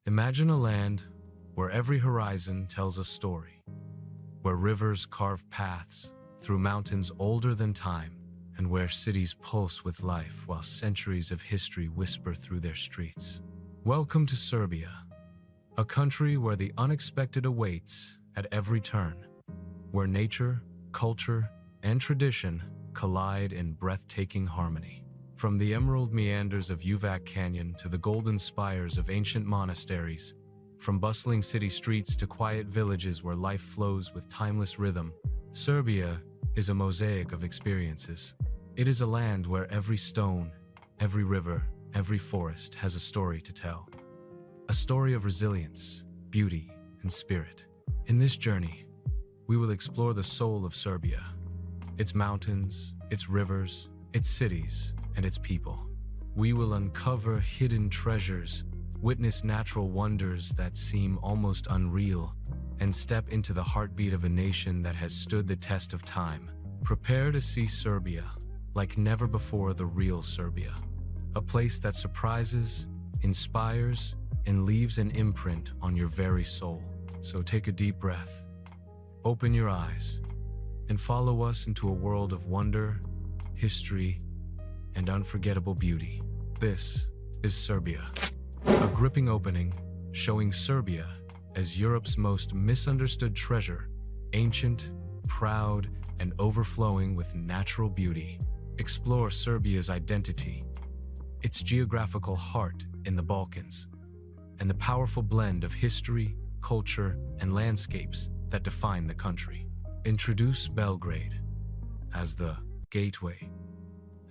Imagine a land where every horizon tells a story, where rivers carve paths through mountains older than time, and where cities pulse with life while centuries of history whisper through their streets. Welcome to Serbia, a country where the unexpected awaits at every turn, where nature, culture, and tradition collide in breathtaking harmony. From the emerald meanders of Uvac Canyon to the golden spires of ancient monasteries, from bustling city streets to quiet villages where life flows with timeless rhythm, Serbia is a mosaic of experiences. It is a land where every stone, every river, every forest has a story to tell. A story of resilience, beauty, and spirit. In this journey, we will explore the soul of Serbia, its mountains, its rivers, its cities, and its people. We will uncover hidden treasures, witness natural wonders that seem almost unreal, and step into the heartbeat of a nation that has stood the test of time. Prepare to see Serbia like never before, the real Serbia. A place that surprises, inspires, and leaves an imprint on your very soul. So take a deep breath, open your eyes, and follow us into a world of wonder, history, and unforgettable beauty. This is Serbia. A gripping opening showing Serbia as Europe's most misunderstood treasure, ancient, proud, and overflowing with natural beauty. Explore Serbia's identity, its geographical heart in the Balkans, and the powerful blend of history, culture, and landscapes that define the country. Introduce Belgrade as the gateway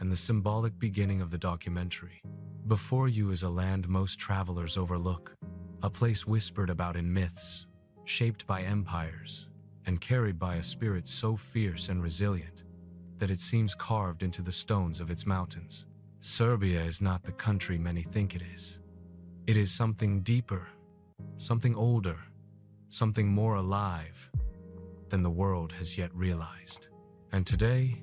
and the symbolic beginning of the documentary. Before you is a land most travelers overlook, a place whispered about in myths, shaped by empires, and carried by a spirit so fierce and resilient that it seems carved into the stones of its mountains. Serbia is not the country many think it is. It is something deeper, something older, something more alive than the world has yet realized. And today,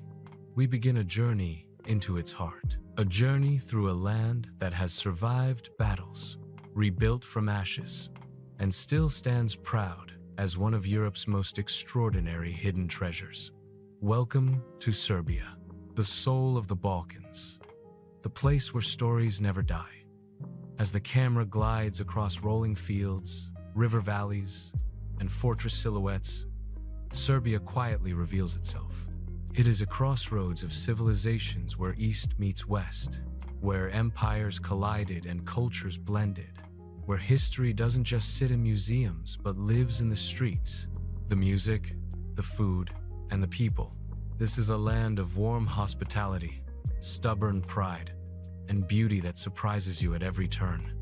we begin a journey into its heart. A journey through a land that has survived battles, rebuilt from ashes, and still stands proud as one of Europe's most extraordinary hidden treasures. Welcome to Serbia, the soul of the Balkans, the place where stories never die. As the camera glides across rolling fields, river valleys, and fortress silhouettes, Serbia quietly reveals itself. It is a crossroads of civilizations where East meets West, where empires collided and cultures blended, where history doesn't just sit in museums but lives in the streets, the music, the food, and the people. This is a land of warm hospitality, stubborn pride, and beauty that surprises you at every turn.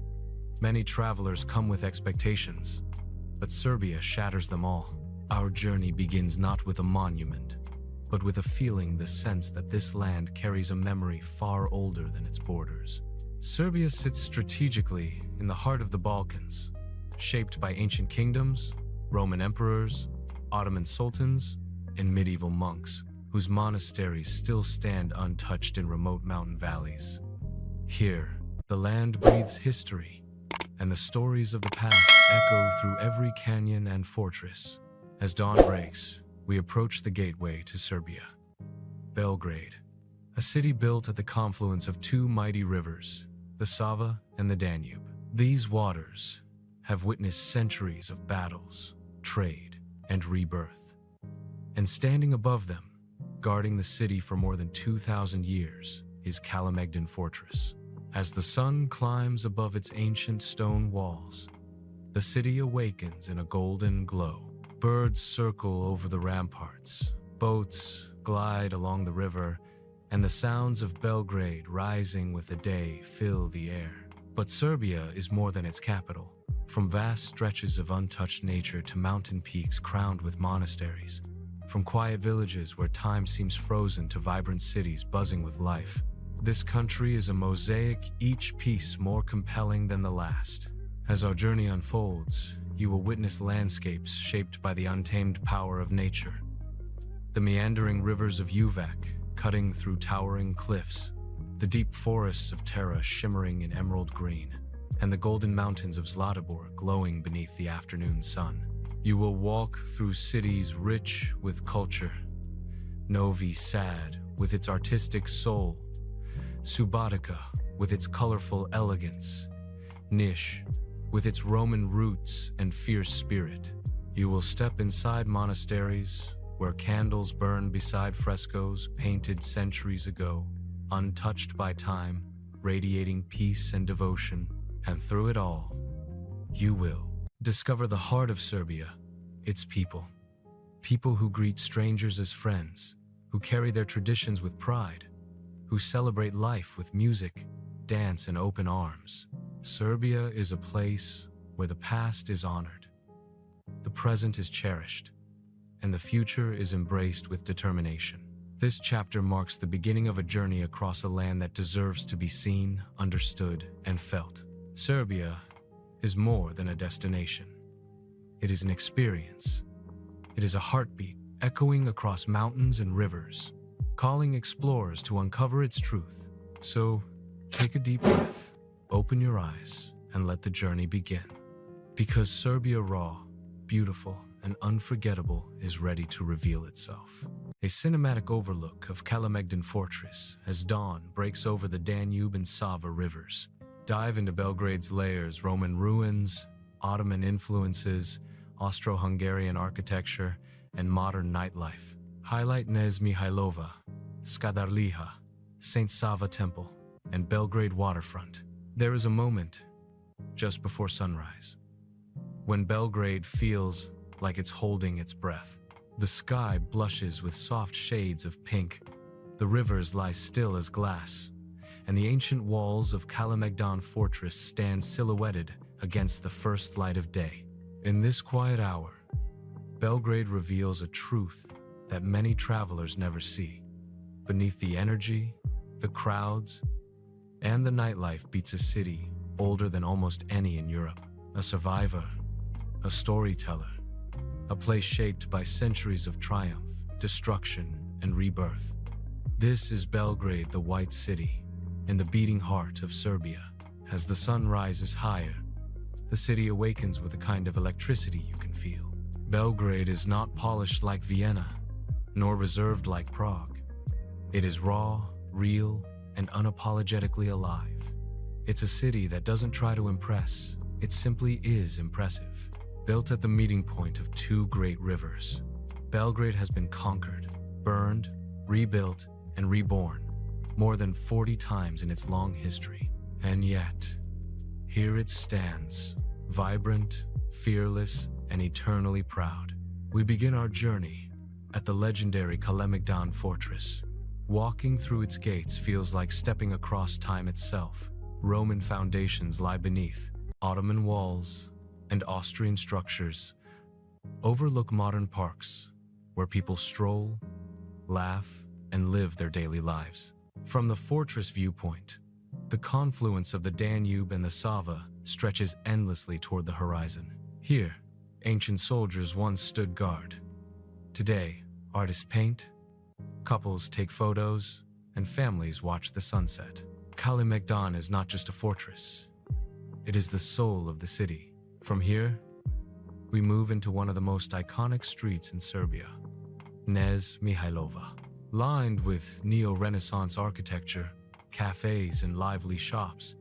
Many travelers come with expectations, but Serbia shatters them all. Our journey begins not with a monument, but with a feeling, the sense that this land carries a memory far older than its borders. Serbia sits strategically in the heart of the Balkans, shaped by ancient kingdoms, Roman emperors, Ottoman sultans, and medieval monks, whose monasteries still stand untouched in remote mountain valleys. Here, the land breathes history, and the stories of the past echo through every canyon and fortress. As dawn breaks, we approach the gateway to Serbia, Belgrade, a city built at the confluence of two mighty rivers, the Sava and the Danube. These waters have witnessed centuries of battles, trade, and rebirth. And standing above them, guarding the city for more than 2,000 years, is Kalemegdan Fortress. As the sun climbs above its ancient stone walls, the city awakens in a golden glow. Birds circle over the ramparts, boats glide along the river, and the sounds of Belgrade rising with the day fill the air. But Serbia is more than its capital. From vast stretches of untouched nature to mountain peaks crowned with monasteries, from quiet villages where time seems frozen to vibrant cities buzzing with life, this country is a mosaic, each piece more compelling than the last. As our journey unfolds, you will witness landscapes shaped by the untamed power of nature. The meandering rivers of Uvac cutting through towering cliffs, the deep forests of Tara shimmering in emerald green, and the golden mountains of Zlatibor glowing beneath the afternoon sun. You will walk through cities rich with culture, Novi Sad with its artistic soul, Subotica with its colorful elegance, Niš with its Roman roots and fierce spirit. You will step inside monasteries where candles burn beside frescoes painted centuries ago, untouched by time, radiating peace and devotion. And through it all, you will discover the heart of Serbia, its people. People who greet strangers as friends, who carry their traditions with pride, who celebrate life with music, dance, and open arms. Serbia is a place where the past is honored, the present is cherished, and the future is embraced with determination. This chapter marks the beginning of a journey across a land that deserves to be seen, understood, and felt. Serbia is more than a destination. It is an experience. It is a heartbeat echoing across mountains and rivers, calling explorers to uncover its truth. So, take a deep breath, open your eyes, and let the journey begin. Because Serbia raw, beautiful, and unforgettable is ready to reveal itself. A cinematic overlook of Kalemegdan Fortress as dawn breaks over the Danube and Sava rivers. Dive into Belgrade's layers, Roman ruins, Ottoman influences, Austro-Hungarian architecture, and modern nightlife. Highlight Knez Mihailova, Skadarliha, St. Sava Temple, and Belgrade waterfront. There is a moment, just before sunrise, when Belgrade feels like it's holding its breath. The sky blushes with soft shades of pink, the rivers lie still as glass, and the ancient walls of Kalemegdan Fortress stand silhouetted against the first light of day. In this quiet hour, Belgrade reveals a truth that many travelers never see. Beneath the energy, the crowds, and the nightlife beats a city older than almost any in Europe. A survivor, a storyteller, a place shaped by centuries of triumph, destruction, and rebirth. This is Belgrade, the White City, in the beating heart of Serbia. As the sun rises higher, the city awakens with a kind of electricity you can feel. Belgrade is not polished like Vienna, nor reserved like Prague. It is raw, real, and unapologetically alive. It's a city that doesn't try to impress, it simply is impressive. Built at the meeting point of two great rivers, Belgrade has been conquered, burned, rebuilt, and reborn more than 40 times in its long history. And yet, here it stands, vibrant, fearless, and eternally proud. We begin our journey at the legendary Kalemegdan Fortress. Walking through its gates feels like stepping across time itself. Roman foundations lie beneath, Ottoman walls, and Austrian structures overlook modern parks where people stroll, laugh, and live their daily lives. From the fortress viewpoint, the confluence of the Danube and the Sava stretches endlessly toward the horizon. Here, ancient soldiers once stood guard. Today, artists paint, couples take photos, and families watch the sunset. Kalemegdan is not just a fortress. It is the soul of the city. From here, we move into one of the most iconic streets in Serbia, Knez Mihailova. Lined with neo-Renaissance architecture, cafes, and lively shops,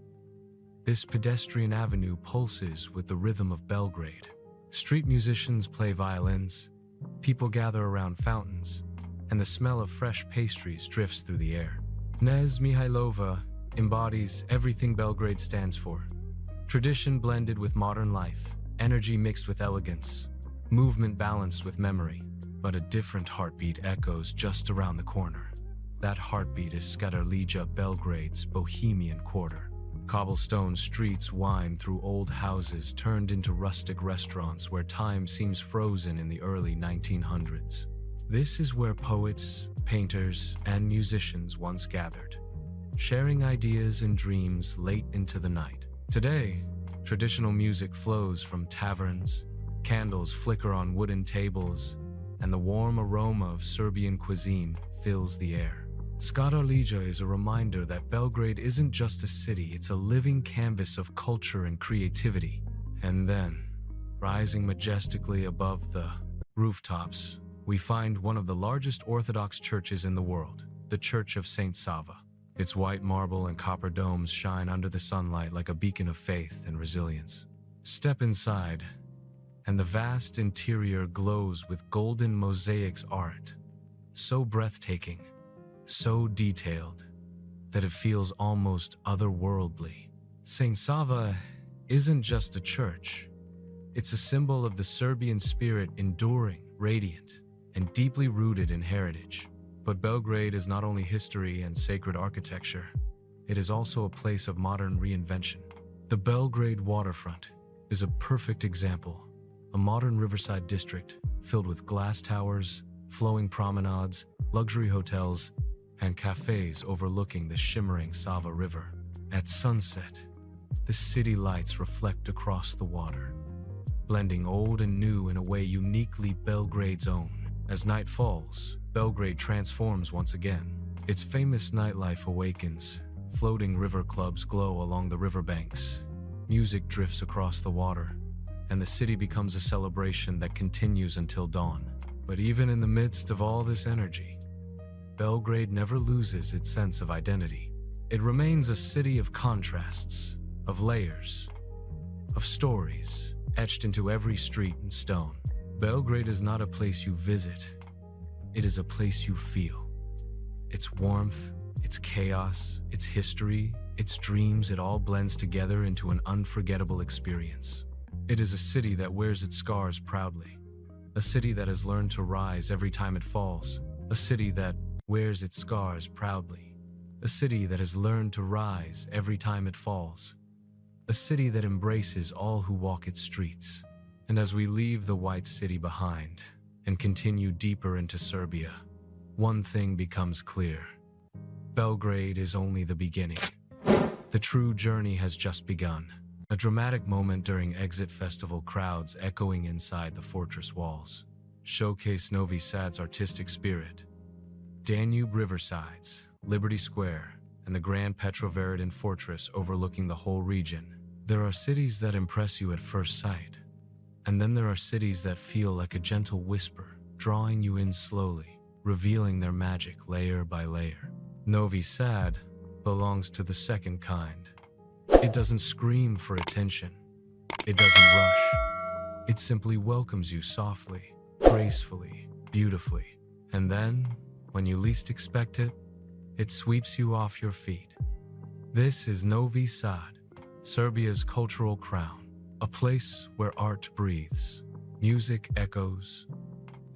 this pedestrian avenue pulses with the rhythm of Belgrade. Street musicians play violins, people gather around fountains, and the smell of fresh pastries drifts through the air. Knez Mihailova embodies everything Belgrade stands for. Tradition blended with modern life, energy mixed with elegance, movement balanced with memory. But a different heartbeat echoes just around the corner. That heartbeat is Skadarlija, Belgrade's bohemian quarter. Cobblestone streets wind through old houses turned into rustic restaurants where time seems frozen in the early 1900s. This is where poets, painters, and musicians once gathered, sharing ideas and dreams late into the night. Today, traditional music flows from taverns, candles flicker on wooden tables, and the warm aroma of Serbian cuisine fills the air. Skaralija is a reminder that Belgrade isn't just a city, it's a living canvas of culture and creativity. And then, rising majestically above the rooftops, we find one of the largest Orthodox churches in the world, the Church of Saint Sava. Its white marble and copper domes shine under the sunlight like a beacon of faith and resilience. Step inside, and the vast interior glows with golden mosaics art, so breathtaking, so detailed, that it feels almost otherworldly. Saint Sava isn't just a church. It's a symbol of the Serbian spirit, enduring, radiant, and deeply rooted in heritage. But Belgrade is not only history and sacred architecture, it is also a place of modern reinvention. The Belgrade waterfront is a perfect example, a modern riverside district filled with glass towers, flowing promenades, luxury hotels, and cafes overlooking the shimmering Sava River. At sunset, the city lights reflect across the water, blending old and new in a way uniquely Belgrade's own. As night falls, Belgrade transforms once again. Its famous nightlife awakens. Floating river clubs glow along the riverbanks. Music drifts across the water, and the city becomes a celebration that continues until dawn. But even in the midst of all this energy, Belgrade never loses its sense of identity. It remains a city of contrasts, of layers, of stories etched into every street and stone. Belgrade is not a place you visit, it is a place you feel. Its warmth, its chaos, its history, its dreams, it all blends together into an unforgettable experience. It is a city that wears its scars proudly, a city that has learned to rise every time it falls, a city that wears its scars proudly, a city that has learned to rise every time it falls, a city that embraces all who walk its streets. And as we leave the white city behind and continue deeper into Serbia, one thing becomes clear. Belgrade is only the beginning. The true journey has just begun. A dramatic moment during exit festival, crowds echoing inside the fortress walls showcase Novi Sad's artistic spirit. Danube riversides, Liberty Square, and the grand Petrovaradin fortress overlooking the whole region. There are cities that impress you at first sight, and then there are cities that feel like a gentle whisper, drawing you in slowly, revealing their magic layer by layer. Novi Sad belongs to the second kind. It doesn't scream for attention. It doesn't rush. It simply welcomes you softly, gracefully, beautifully. And then, when you least expect it, it sweeps you off your feet. This is Novi Sad, Serbia's cultural crown. A place where art breathes, music echoes,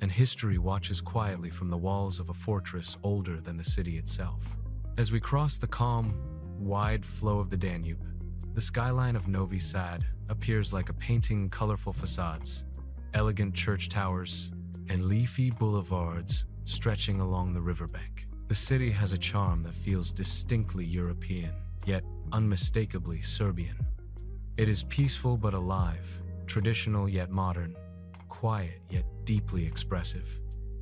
and history watches quietly from the walls of a fortress older than the city itself. As we cross the calm, wide flow of the Danube, the skyline of Novi Sad appears like a painting, colorful facades, elegant church towers, and leafy boulevards stretching along the riverbank. The city has a charm that feels distinctly European, yet unmistakably Serbian. It is peaceful but alive, traditional yet modern, quiet yet deeply expressive.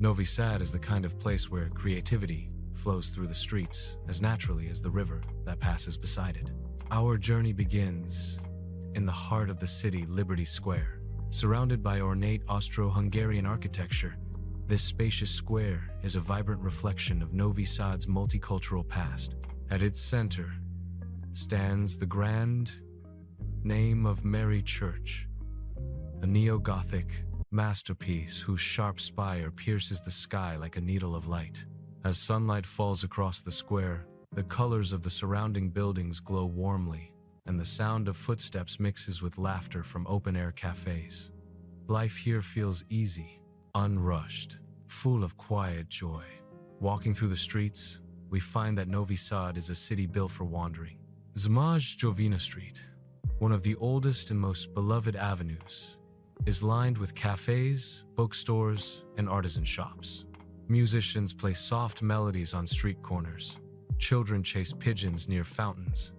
Novi Sad is the kind of place where creativity flows through the streets as naturally as the river that passes beside it. Our journey begins in the heart of the city, Liberty Square. Surrounded by ornate Austro-Hungarian architecture, this spacious square is a vibrant reflection of Novi Sad's multicultural past. At its center stands the grand Name of Mary Church, a neo-Gothic masterpiece whose sharp spire pierces the sky like a needle of light. As sunlight falls across the square, the colors of the surrounding buildings glow warmly, and the sound of footsteps mixes with laughter from open-air cafes. Life here feels easy, unrushed, full of quiet joy. Walking through the streets, we find that Novi Sad is a city built for wandering. Zlatibor Street, one of the oldest and most beloved avenues, is lined with cafes, bookstores, and artisan shops. Musicians play soft melodies on street corners. Children chase pigeons near fountains,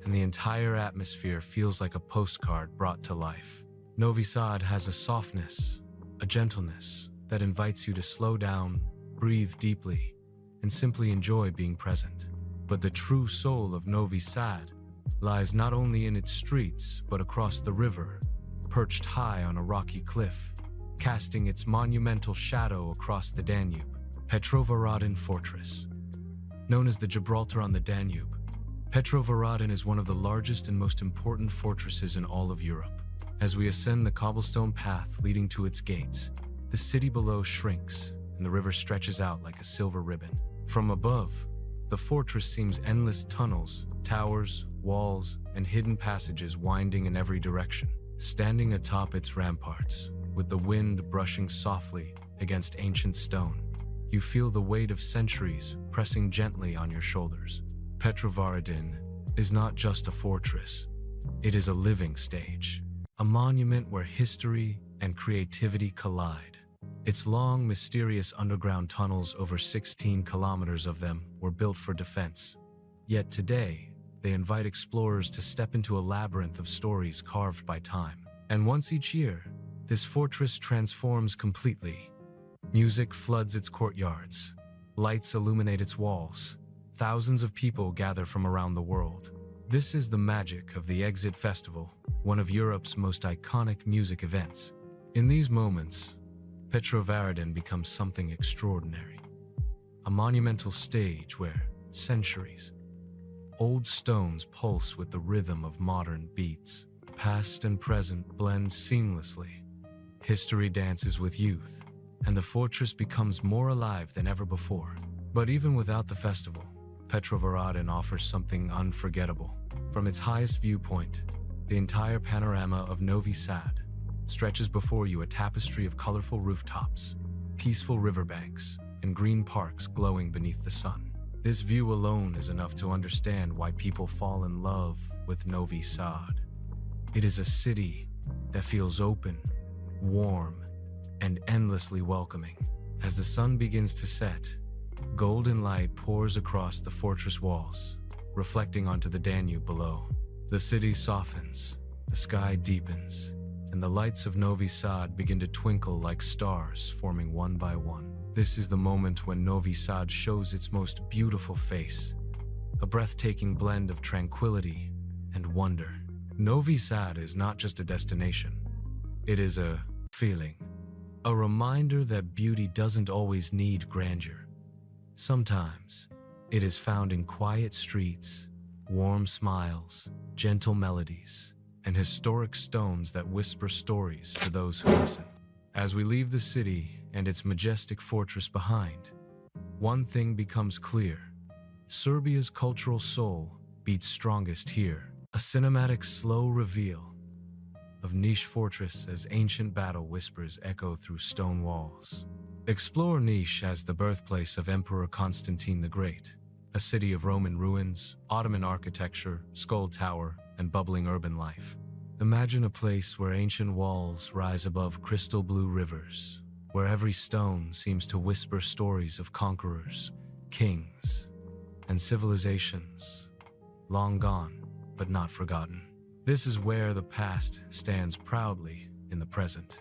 and the entire atmosphere feels like a postcard brought to life. Novi Sad has a softness, a gentleness that invites you to slow down, breathe deeply, and simply enjoy being present. But the true soul of Novi Sad lies not only in its streets, but across the river, perched high on a rocky cliff, casting its monumental shadow across the Danube. Petrovaradin Fortress. Known as the Gibraltar on the Danube, Petrovaradin is one of the largest and most important fortresses in all of Europe. As we ascend the cobblestone path leading to its gates, the city below shrinks, and the river stretches out like a silver ribbon. From above, the fortress seems endless tunnels, towers, walls, and hidden passages winding in every direction. Standing atop its ramparts, with the wind brushing softly against ancient stone, you feel the weight of centuries pressing gently on your shoulders. Petrovaradin is not just a fortress, it is a living stage, a monument where history and creativity collide. Its long, mysterious underground tunnels, over 16 kilometers of them, were built for defense. Yet today, they invite explorers to step into a labyrinth of stories carved by time. And once each year, this fortress transforms completely. Music floods its courtyards, lights illuminate its walls, thousands of people gather from around the world. This is the magic of the Exit Festival, one of Europe's most iconic music events. In these moments, Petrovaradin becomes something extraordinary. A monumental stage where centuries old stones pulse with the rhythm of modern beats. Past and present blend seamlessly. History dances with youth, and the fortress becomes more alive than ever before. But even without the festival, Petrovaradin offers something unforgettable. From its highest viewpoint, the entire panorama of Novi Sad stretches before you, a tapestry of colorful rooftops, peaceful riverbanks, and green parks glowing beneath the sun. This view alone is enough to understand why people fall in love with Novi Sad. It is a city that feels open, warm, and endlessly welcoming. As the sun begins to set, golden light pours across the fortress walls, reflecting onto the Danube below. The city softens, the sky deepens, and the lights of Novi Sad begin to twinkle like stars, forming one by one. This is the moment when Novi Sad shows its most beautiful face, a breathtaking blend of tranquility and wonder. Novi Sad is not just a destination, it is a feeling, a reminder that beauty doesn't always need grandeur. Sometimes, it is found in quiet streets, warm smiles, gentle melodies, and historic stones that whisper stories to those who listen. As we leave the city and its majestic fortress behind, one thing becomes clear: Serbia's cultural soul beats strongest here. A cinematic slow reveal of Niš fortress as ancient battle whispers echo through stone walls. Explore Niš as the birthplace of Emperor Constantine the Great, a city of Roman ruins, Ottoman architecture, skull tower, and bubbling urban life. Imagine a place where ancient walls rise above crystal blue rivers, where every stone seems to whisper stories of conquerors, kings, and civilizations long gone but not forgotten. This is where the past stands proudly in the present.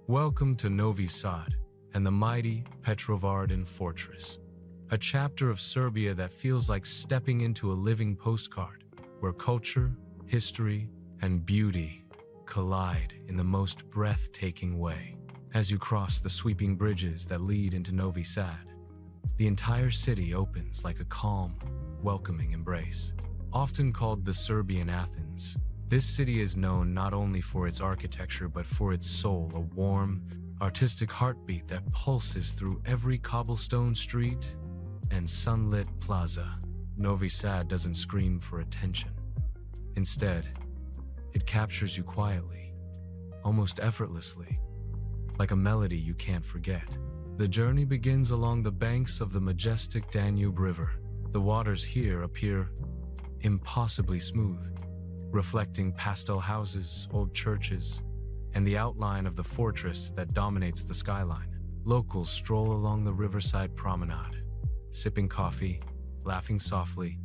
Welcome to Novi Sad and the mighty Petrovaradin Fortress, a chapter of Serbia that feels like stepping into a living postcard, where culture, history, and beauty collide in the most breathtaking way. As you cross the sweeping bridges that lead into Novi Sad, the entire city opens like a calm, welcoming embrace. Often called the Serbian Athens, this city is known not only for its architecture but for its soul, a warm, artistic heartbeat that pulses through every cobblestone street and sunlit plaza. Novi Sad doesn't scream for attention. Instead, it captures you quietly, almost effortlessly, like a melody you can't forget. The journey begins along the banks of the majestic Danube River. The waters here appear impossibly smooth, reflecting pastel houses, old churches, and the outline of the fortress that dominates the skyline. Locals stroll along the riverside promenade, sipping coffee, laughing softly,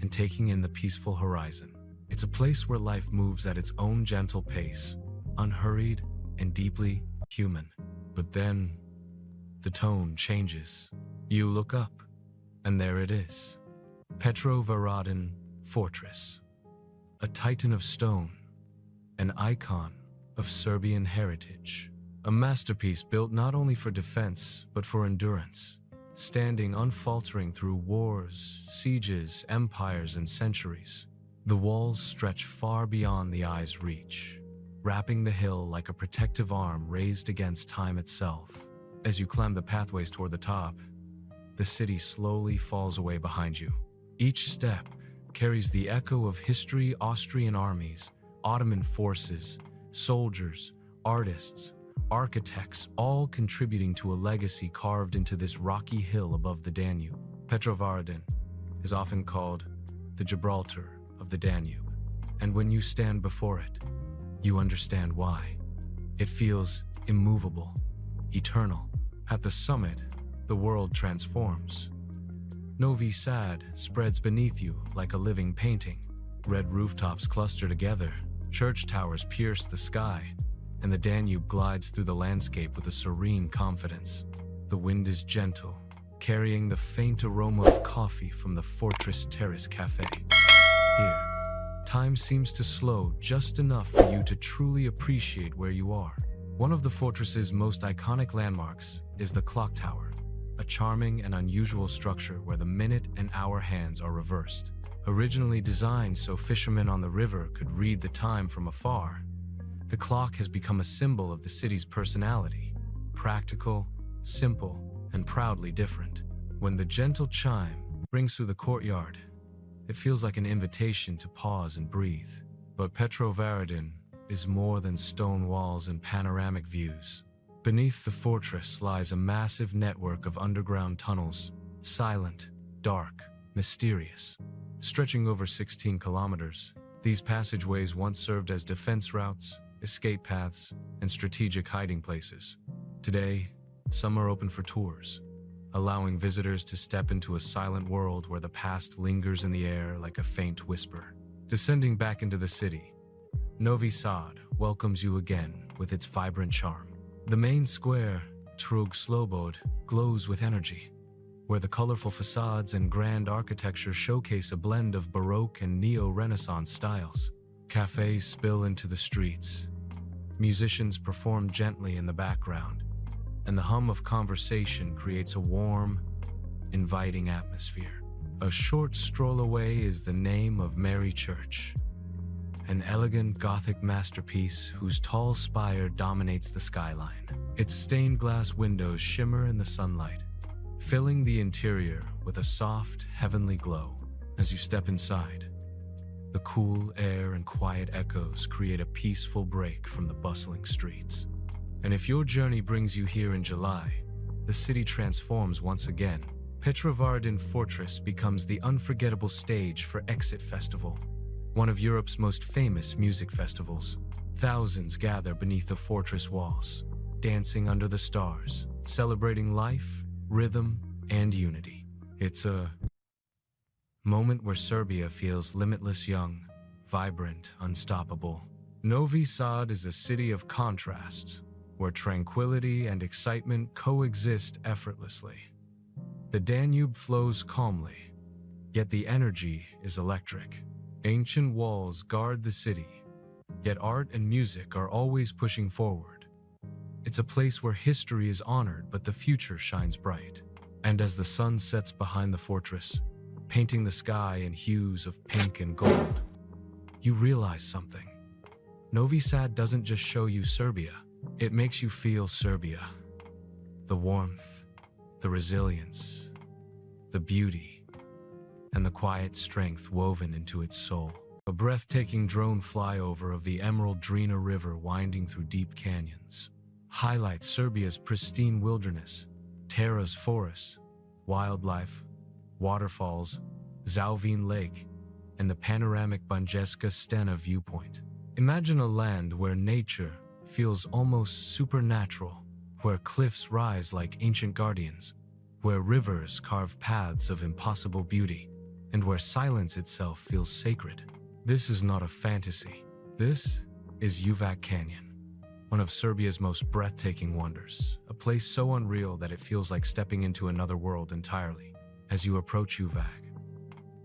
and taking in the peaceful horizon. It's a place where life moves at its own gentle pace, unhurried and deeply human. But then, the tone changes. You look up, And there it is, Petrovaradin Fortress, a titan of stone, an icon of Serbian heritage, a masterpiece built not only for defense but for endurance, standing unfaltering through wars, sieges, empires, and centuries. The walls stretch far beyond the eye's reach, wrapping the hill like a protective arm raised against time itself. As you climb the pathways toward the top, the city slowly falls away behind you. Each step carries the echo of history, Austrian armies, Ottoman forces, soldiers, artists, architects, all contributing to a legacy carved into this rocky hill above the Danube. Petrovaradin is often called the Gibraltar of the Danube, and when you stand before it, you understand why. It feels immovable, eternal. At the summit, the world transforms. Novi Sad spreads beneath you like a living painting. Red rooftops cluster together, church towers pierce the sky, and the Danube glides through the landscape with a serene confidence. The wind is gentle, carrying the faint aroma of coffee from the Fortress Terrace Cafe. Here, time seems to slow just enough for you to truly appreciate where you are. One of the fortress's most iconic landmarks is the clock tower, a charming and unusual structure where the minute and hour hands are reversed. Originally designed so fishermen on the river could read the time from afar, the clock has become a symbol of the city's personality, practical, simple, and proudly different. When the gentle chime rings through the courtyard, it feels like an invitation to pause and breathe. But Petrovaradin is more than stone walls and panoramic views. Beneath the fortress lies a massive network of underground tunnels, silent, dark, mysterious. Stretching over 16 kilometers, these passageways once served as defense routes, escape paths, and strategic hiding places. Today, some are open for tours, allowing visitors to step into a silent world where the past lingers in the air like a faint whisper. Descending back into the city, Novi Sad welcomes you again with its vibrant charm. The main square, Trug Slobod, glows with energy, where the colorful facades and grand architecture showcase a blend of Baroque and Neo-Renaissance styles. Cafes spill into the streets, musicians perform gently in the background, and the hum of conversation creates a warm, inviting atmosphere. A short stroll away is the name of Mary Church, an elegant Gothic masterpiece whose tall spire dominates the skyline. Its stained glass windows shimmer in the sunlight, filling the interior with a soft, heavenly glow. As you step inside, the cool air and quiet echoes create a peaceful break from the bustling streets. And if your journey brings you here in July, the city transforms once again. Petrovaradin Fortress becomes the unforgettable stage for Exit Festival, one of Europe's most famous music festivals. Thousands gather beneath the fortress walls, dancing under the stars, celebrating life, rhythm, and unity. It's a moment where Serbia feels limitless, young, vibrant, unstoppable. Novi Sad is a city of contrasts, where tranquility and excitement coexist effortlessly. The Danube flows calmly, yet the energy is electric. Ancient walls guard the city, yet art and music are always pushing forward. It's a place where history is honored but the future shines bright. And as the sun sets behind the fortress, painting the sky in hues of pink and gold, you realize something. Novi Sad doesn't just show you Serbia, it makes you feel Serbia. The warmth, the resilience, the beauty, and the quiet strength woven into its soul. A breathtaking drone flyover of the Emerald Drina River winding through deep canyons highlights Serbia's pristine wilderness, Tara's forests, wildlife, waterfalls, Zalvin Lake, and the panoramic Banjeska Stena viewpoint. Imagine a land where nature feels almost supernatural, where cliffs rise like ancient guardians, where rivers carve paths of impossible beauty, and where silence itself feels sacred. This is not a fantasy. This is Uvac Canyon, one of Serbia's most breathtaking wonders, a place so unreal that it feels like stepping into another world entirely. As you approach Uvac,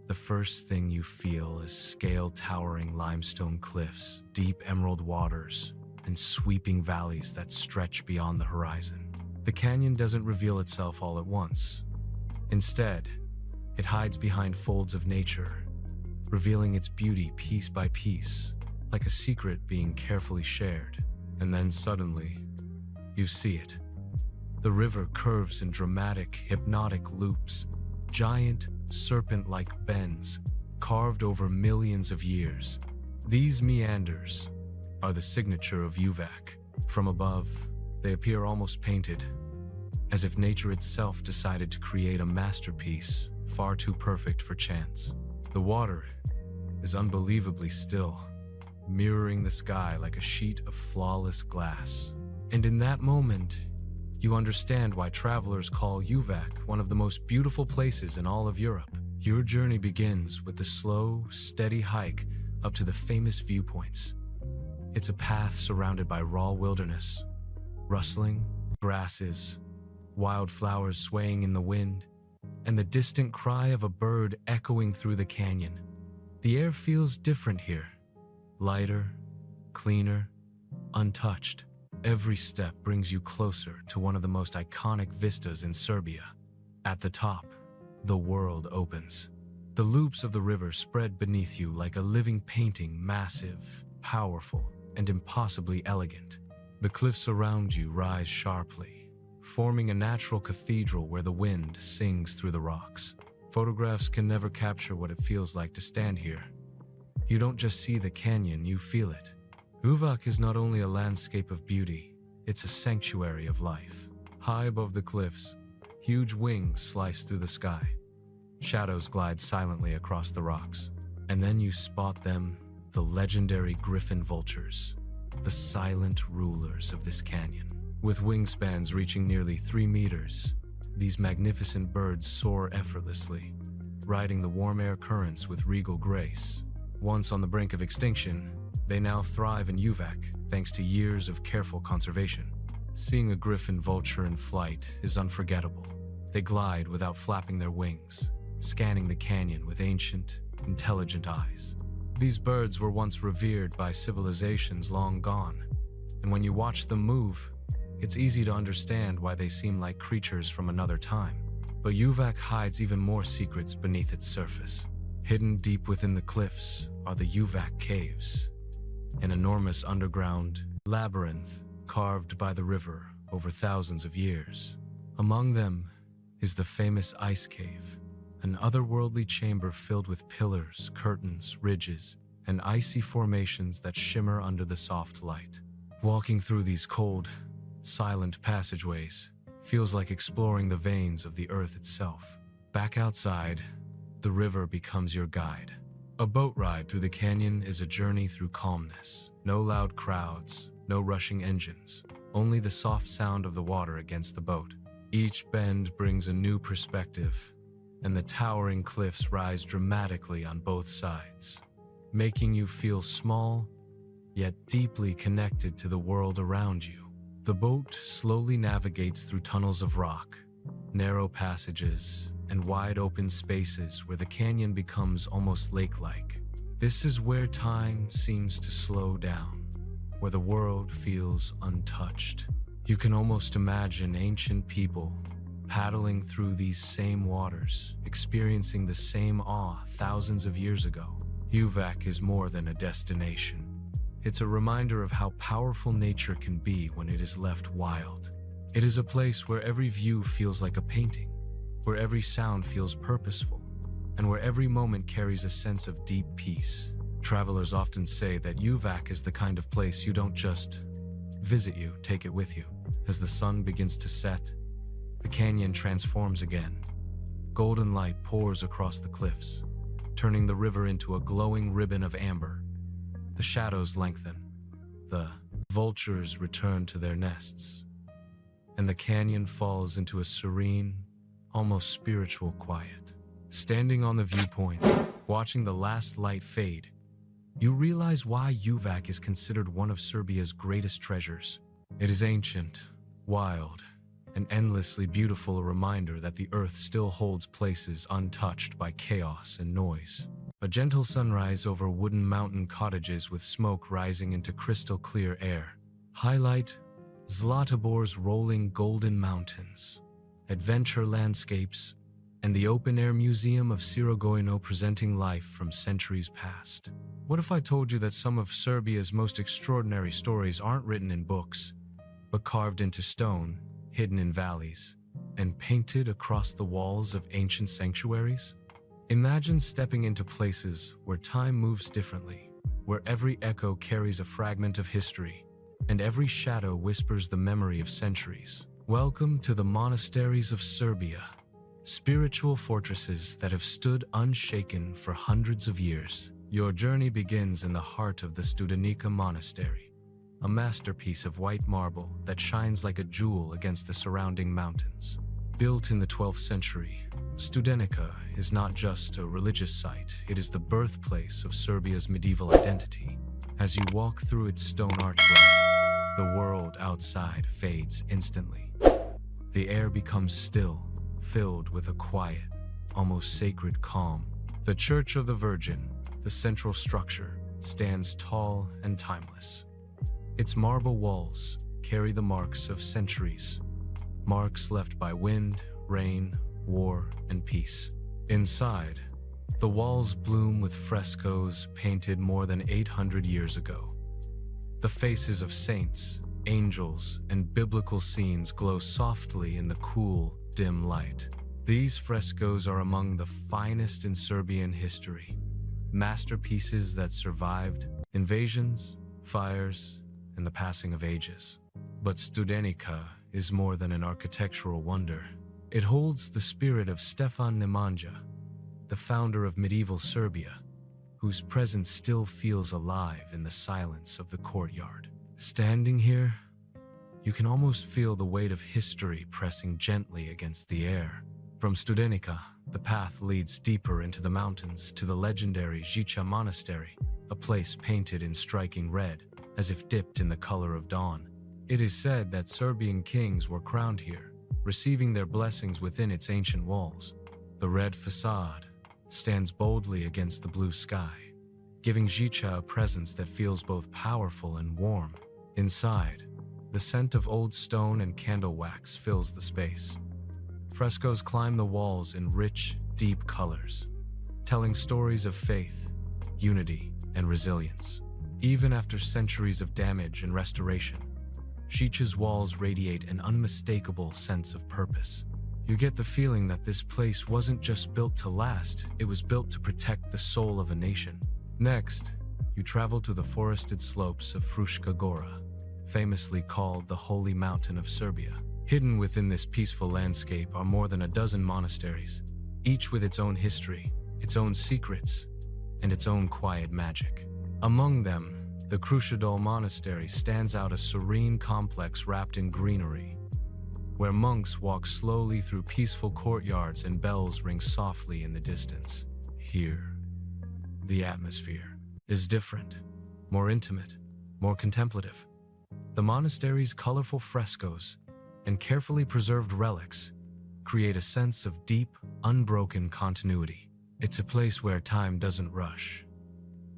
the first thing you feel is scale-towering limestone cliffs, deep emerald waters, and sweeping valleys that stretch beyond the horizon. The canyon doesn't reveal itself all at once. Instead, it hides behind folds of nature, revealing its beauty piece by piece, like a secret being carefully shared. And then suddenly, you see it. The river curves in dramatic, hypnotic loops, giant, serpent-like bends, carved over millions of years. These meanders are the signature of Uvac. From above, they appear almost painted, as if nature itself decided to create a masterpiece far too perfect for chance. The water is unbelievably still, mirroring the sky like a sheet of flawless glass. And in that moment, you understand why travelers call Uvac one of the most beautiful places in all of Europe. Your journey begins with the slow, steady hike up to the famous viewpoints. It's a path surrounded by raw wilderness, rustling grasses, wildflowers swaying in the wind, and the distant cry of a bird echoing through the canyon. The air feels different here, lighter, cleaner, untouched. Every step brings you closer to one of the most iconic vistas in Serbia. At the top, the world opens. The loops of the river spread beneath you like a living painting, massive, powerful, and impossibly elegant. The cliffs around you rise sharply, forming a natural cathedral where the wind sings through the rocks. Photographs can never capture what it feels like to stand here. You don't just see the canyon, you feel it. Uvac is not only a landscape of beauty, it's a sanctuary of life. High above the cliffs, huge wings slice through the sky. Shadows glide silently across the rocks. And then you spot them, the legendary Griffon vultures, the silent rulers of this canyon. With wingspans reaching nearly 3 meters, these magnificent birds soar effortlessly, riding the warm air currents with regal grace. Once on the brink of extinction, they now thrive in Uvac thanks to years of careful conservation. Seeing a Griffon vulture in flight is unforgettable. They glide without flapping their wings, scanning the canyon with ancient, intelligent eyes. These birds were once revered by civilizations long gone, and when you watch them move, it's easy to understand why they seem like creatures from another time. But Uvac hides even more secrets beneath its surface. Hidden deep within the cliffs are the Uvac caves, an enormous underground labyrinth carved by the river over thousands of years. Among them is the famous ice cave, an otherworldly chamber filled with pillars, curtains, ridges, and icy formations that shimmer under the soft light. Walking through these cold, silent passageways feels like exploring the veins of the earth itself. Back outside, the river becomes your guide. A boat ride through the canyon is a journey through calmness. No loud crowds, no rushing engines, only the soft sound of the water against the boat. Each bend brings a new perspective, and the towering cliffs rise dramatically on both sides, making you feel small, yet deeply connected to the world around you. The boat slowly navigates through tunnels of rock, narrow passages, and wide open spaces where the canyon becomes almost lake-like. This is where time seems to slow down, where the world feels untouched. You can almost imagine ancient people paddling through these same waters, experiencing the same awe thousands of years ago. Uvac is more than a destination. It's a reminder of how powerful nature can be when it is left wild. It is a place where every view feels like a painting, where every sound feels purposeful, and where every moment carries a sense of deep peace. Travelers often say that Uvac is the kind of place you don't just visit, you take it with you. As the sun begins to set, the canyon transforms again. Golden light pours across the cliffs, turning the river into a glowing ribbon of amber. The shadows lengthen, the vultures return to their nests, and the canyon falls into a serene, almost spiritual quiet. Standing on the viewpoint, watching the last light fade, you realize why Uvac is considered one of Serbia's greatest treasures. It is ancient, wild, an endlessly beautiful reminder that the earth still holds places untouched by chaos and noise. A gentle sunrise over wooden mountain cottages with smoke rising into crystal clear air. Highlight Zlatibor's rolling golden mountains, adventure landscapes, and the open-air museum of Sirogojno presenting life from centuries past. What if I told you that some of Serbia's most extraordinary stories aren't written in books, but carved into stone, hidden in valleys, and painted across the walls of ancient sanctuaries? Imagine stepping into places where time moves differently, where every echo carries a fragment of history, and every shadow whispers the memory of centuries. Welcome to the Monasteries of Serbia, spiritual fortresses that have stood unshaken for hundreds of years. Your journey begins in the heart of the Studenica Monastery, a masterpiece of white marble that shines like a jewel against the surrounding mountains. Built in the 12th century, Studenica is not just a religious site, it is the birthplace of Serbia's medieval identity. As you walk through its stone archway, the world outside fades instantly. The air becomes still, filled with a quiet, almost sacred calm. The Church of the Virgin, the central structure, stands tall and timeless. Its marble walls carry the marks of centuries, marks left by wind, rain, war, and peace. Inside, the walls bloom with frescoes painted more than 800 years ago. The faces of saints, angels, and biblical scenes glow softly in the cool, dim light. These frescoes are among the finest in Serbian history, masterpieces that survived invasions, fires, and the passing of ages. But Studenica is more than an architectural wonder. It holds the spirit of Stefan Nemanja, the founder of medieval Serbia, whose presence still feels alive in the silence of the courtyard. Standing here, you can almost feel the weight of history pressing gently against the air. From Studenica, the path leads deeper into the mountains to the legendary Žiča monastery, a place painted in striking red, as if dipped in the color of dawn. It is said that Serbian kings were crowned here, receiving their blessings within its ancient walls. The red facade stands boldly against the blue sky, giving Žiča a presence that feels both powerful and warm. Inside, the scent of old stone and candle wax fills the space. Frescoes climb the walls in rich, deep colors, telling stories of faith, unity, and resilience. Even after centuries of damage and restoration, Žiča's walls radiate an unmistakable sense of purpose. You get the feeling that this place wasn't just built to last, it was built to protect the soul of a nation. Next, you travel to the forested slopes of Fruška Gora, famously called the Holy Mountain of Serbia. Hidden within this peaceful landscape are more than a dozen monasteries, each with its own history, its own secrets, and its own quiet magic. Among them, the Crossroads Monastery stands out, a serene complex wrapped in greenery, where monks walk slowly through peaceful courtyards and bells ring softly in the distance. Here, the atmosphere is different, more intimate, more contemplative. The monastery's colorful frescoes and carefully preserved relics create a sense of deep, unbroken continuity. It's a place where time doesn't rush,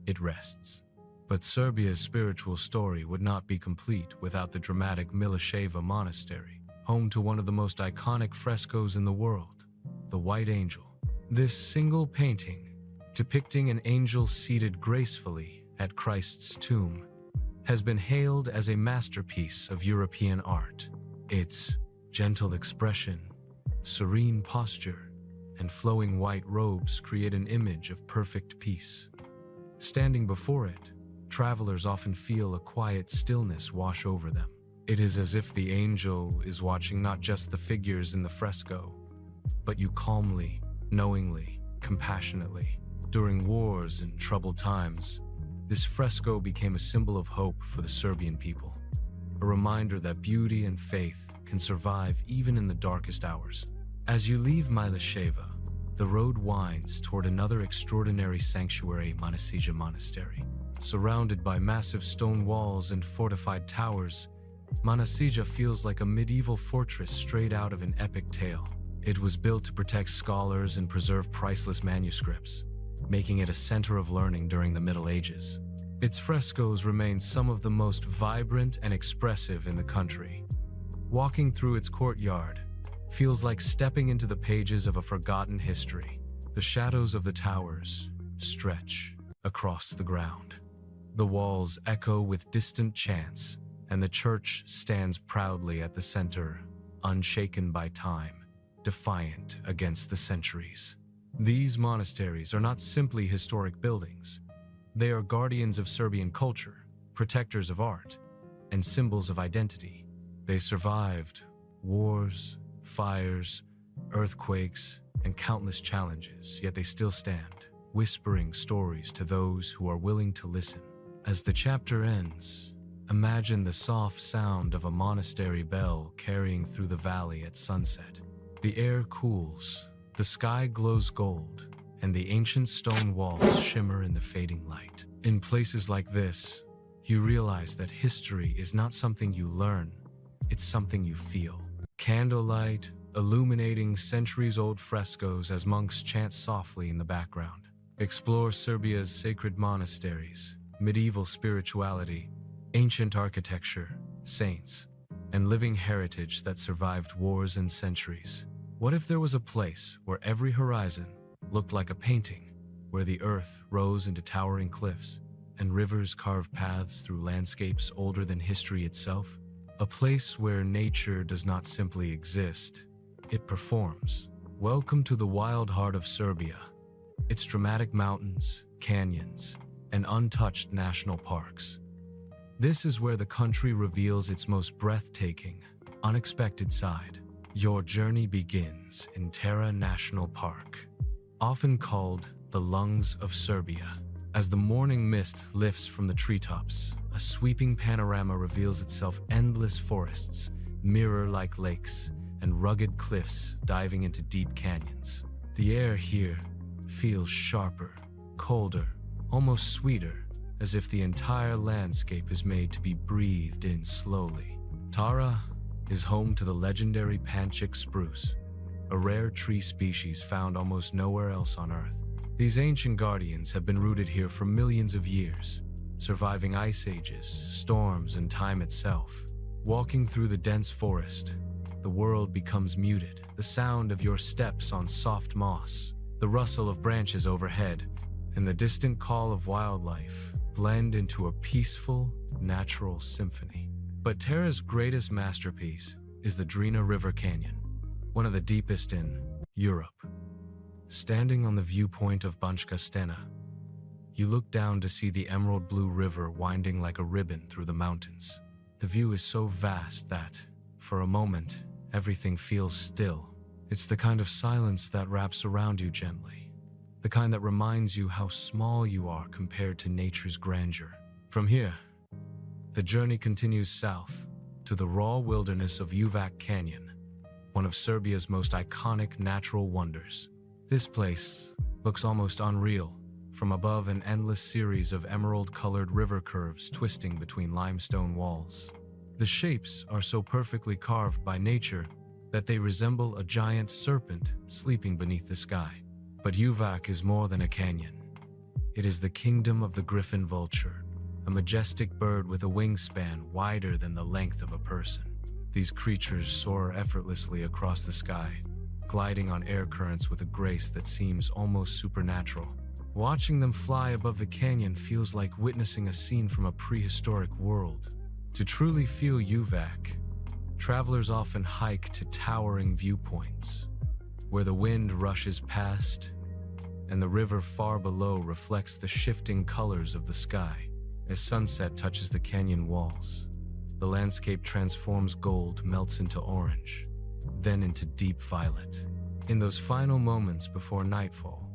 it rests. But Serbia's spiritual story would not be complete without the dramatic Miliševa Monastery, home to one of the most iconic frescoes in the world, the White Angel. This single painting, depicting an angel seated gracefully at Christ's tomb, has been hailed as a masterpiece of European art. Its gentle expression, serene posture, and flowing white robes create an image of perfect peace. Standing before it, travelers often feel a quiet stillness wash over them. It is as if the angel is watching not just the figures in the fresco, but you calmly, knowingly, compassionately. During wars and troubled times, this fresco became a symbol of hope for the Serbian people, a reminder that beauty and faith can survive even in the darkest hours. As you leave Miliševa, the road winds toward another extraordinary sanctuary, Monasteries Monastery. Surrounded by massive stone walls and fortified towers, Monasteries feels like a medieval fortress straight out of an epic tale. It was built to protect scholars and preserve priceless manuscripts, making it a center of learning during the Middle Ages. Its frescoes remain some of the most vibrant and expressive in the country. Walking through its courtyard feels like stepping into the pages of a forgotten history. The shadows of the towers stretch across the ground. The walls echo with distant chants, and the church stands proudly at the center, unshaken by time, defiant against the centuries. These monasteries are not simply historic buildings. They are guardians of Serbian culture, protectors of art, and symbols of identity. They survived wars, fires, earthquakes, and countless challenges, yet they still stand, whispering stories to those who are willing to listen. As the chapter ends, imagine the soft sound of a monastery bell carrying through the valley at sunset. The air cools, the sky glows gold, and the ancient stone walls shimmer in the fading light. In places like this, you realize that history is not something you learn, it's something you feel. Candlelight illuminating centuries-old frescoes as monks chant softly in the background. Explore Serbia's sacred monasteries, medieval spirituality, ancient architecture, saints, and living heritage that survived wars and centuries. What if there was a place where every horizon looked like a painting, where the earth rose into towering cliffs, and rivers carved paths through landscapes older than history itself? A place where nature does not simply exist, it performs. Welcome to the wild heart of Serbia. Its dramatic mountains, canyons, and untouched national parks. This is where the country reveals its most breathtaking, unexpected side. Your journey begins in Tara National Park, often called the lungs of Serbia. As the morning mist lifts from the treetops, a sweeping panorama reveals itself: endless forests, mirror-like lakes, and rugged cliffs diving into deep canyons. The air here feels sharper, colder, almost sweeter, as if the entire landscape is made to be breathed in slowly. Tara is home to the legendary Palić spruce, a rare tree species found almost nowhere else on Earth. These ancient guardians have been rooted here for millions of years, surviving ice ages, storms, and time itself. Walking through the dense forest, the world becomes muted. The sound of your steps on soft moss, the rustle of branches overhead, and the distant call of wildlife blend into a peaceful, natural symphony. But Tara's greatest masterpiece is the Drina River Canyon, one of the deepest in Europe. Standing on the viewpoint of Banjska Stena, you look down to see the emerald blue river winding like a ribbon through the mountains. The view is so vast that, for a moment, everything feels still. It's the kind of silence that wraps around you gently, the kind that reminds you how small you are compared to nature's grandeur. From here, the journey continues south to the raw wilderness of Uvac Canyon, one of Serbia's most iconic natural wonders. This place looks almost unreal, from above an endless series of emerald-colored river curves twisting between limestone walls. The shapes are so perfectly carved by nature that they resemble a giant serpent sleeping beneath the sky. But Uvac is more than a canyon. It is the kingdom of the Griffon vulture, a majestic bird with a wingspan wider than the length of a person. These creatures soar effortlessly across the sky, gliding on air currents with a grace that seems almost supernatural. Watching them fly above the canyon feels like witnessing a scene from a prehistoric world. To truly feel Uvac, travelers often hike to towering viewpoints, where the wind rushes past and the river far below reflects the shifting colors of the sky. As sunset touches the canyon walls, the landscape transforms. Gold melts into orange, then into deep violet. In those final moments before nightfall,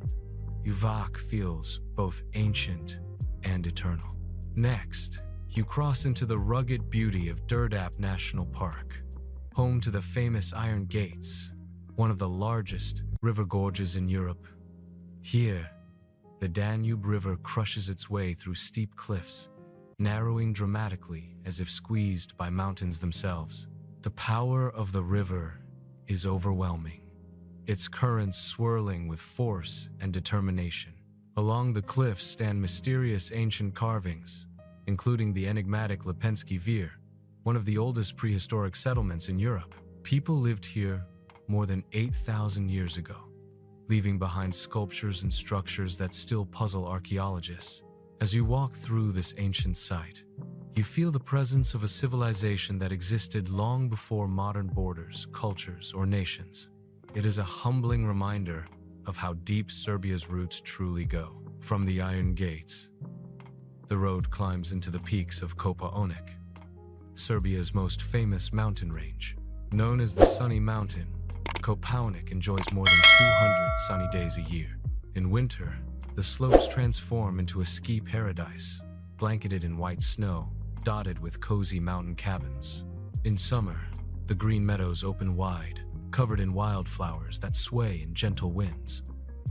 Uvac feels both ancient and eternal. Next, you cross into the rugged beauty of Đerdap National Park, home to the famous Iron Gates, one of the largest river gorges in Europe. Here, the Danube River crushes its way through steep cliffs, narrowing dramatically as if squeezed by mountains themselves. The power of the river is overwhelming, its currents swirling with force and determination. Along the cliffs stand mysterious ancient carvings, including the enigmatic Lipensky Vir, one of the oldest prehistoric settlements in Europe. People lived here more than 8,000 years ago, leaving behind sculptures and structures that still puzzle archaeologists. As you walk through this ancient site, you feel the presence of a civilization that existed long before modern borders, cultures, or nations. It is a humbling reminder of how deep Serbia's roots truly go. From the Iron Gates, the road climbs into the peaks of Kopaonik, Serbia's most famous mountain range. Known as the Sunny Mountain, Kopaonik enjoys more than 200 sunny days a year. In winter, the slopes transform into a ski paradise, blanketed in white snow, dotted with cozy mountain cabins. In summer, the green meadows open wide, covered in wildflowers that sway in gentle winds.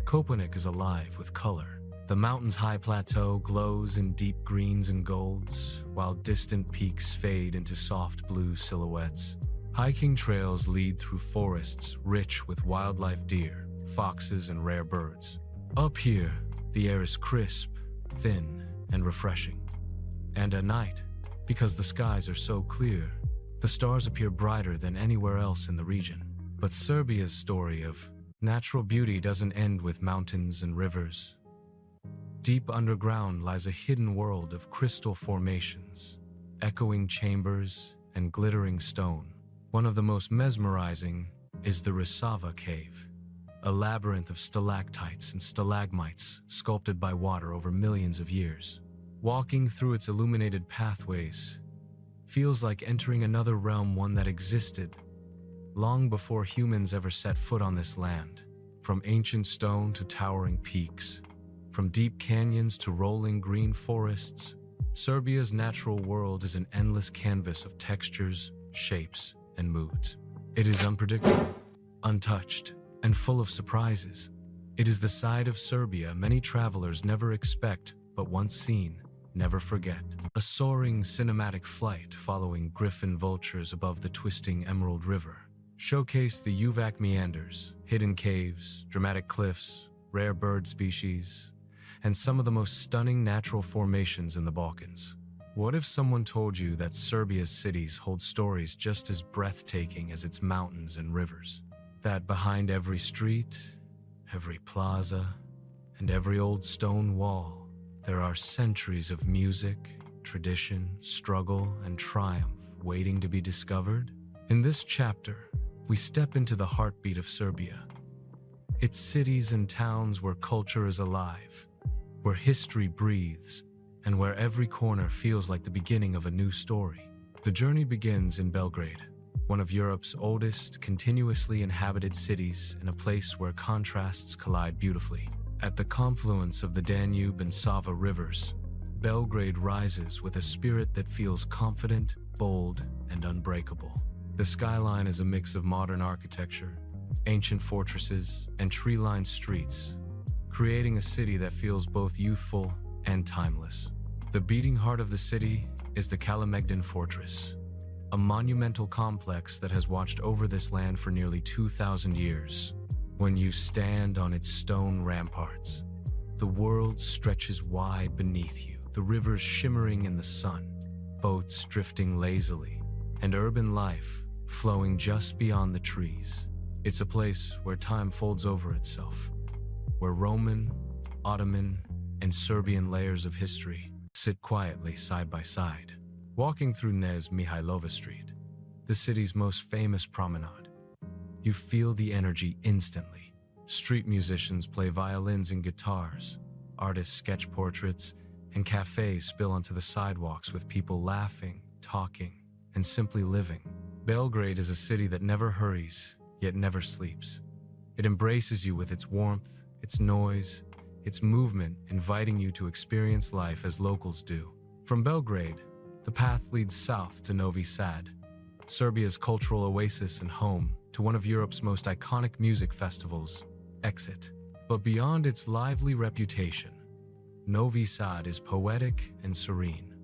Kopaonik is alive with color. The mountain's high plateau glows in deep greens and golds, while distant peaks fade into soft blue silhouettes. Hiking trails lead through forests rich with wildlife, deer, foxes, and rare birds. Up here, the air is crisp, thin, and refreshing. And at night, because the skies are so clear, the stars appear brighter than anywhere else in the region. But Serbia's story of natural beauty doesn't end with mountains and rivers. Deep underground lies a hidden world of crystal formations, echoing chambers, and glittering stone. One of the most mesmerizing is the Risava Cave, a labyrinth of stalactites and stalagmites sculpted by water over millions of years. Walking through its illuminated pathways feels like entering another realm, one that existed long before humans ever set foot on this land. From ancient stone to towering peaks, from deep canyons to rolling green forests, Serbia's natural world is an endless canvas of textures, shapes, and moods. It is unpredictable, untouched, and full of surprises. It is the side of Serbia many travelers never expect, but once seen, never forget. A soaring cinematic flight following Griffon vultures above the twisting Emerald River showcased the Uvac meanders, hidden caves, dramatic cliffs, rare bird species, and some of the most stunning natural formations in the Balkans. What if someone told you that Serbia's cities hold stories just as breathtaking as its mountains and rivers? That behind every street, every plaza, and every old stone wall, there are centuries of music, tradition, struggle, and triumph waiting to be discovered? In this chapter, we step into the heartbeat of Serbia. Its cities and towns where culture is alive, where history breathes, and where every corner feels like the beginning of a new story. The journey begins in Belgrade, one of Europe's oldest, continuously inhabited cities, and a place where contrasts collide beautifully. At the confluence of the Danube and Sava rivers, Belgrade rises with a spirit that feels confident, bold, and unbreakable. The skyline is a mix of modern architecture, ancient fortresses, and tree-lined streets, creating a city that feels both youthful and timeless. The beating heart of the city is the Kalemegdan Fortress, a monumental complex that has watched over this land for nearly 2,000 years. When you stand on its stone ramparts, the world stretches wide beneath you, the rivers shimmering in the sun, boats drifting lazily, and urban life flowing just beyond the trees. It's a place where time folds over itself, where Roman, Ottoman, and Serbian layers of history sit quietly side by side. Walking through Knez Mihailova Street, the city's most famous promenade, you feel the energy instantly. Street musicians play violins and guitars, artists sketch portraits, and cafes spill onto the sidewalks with people laughing, talking, and simply living. Belgrade is a city that never hurries, yet never sleeps. It embraces you with its warmth, its noise, its movement, inviting you to experience life as locals do. From Belgrade, the path leads south to Novi Sad, Serbia's cultural oasis and home to one of Europe's most iconic music festivals, Exit. But beyond its lively reputation, Novi Sad is poetic and serene.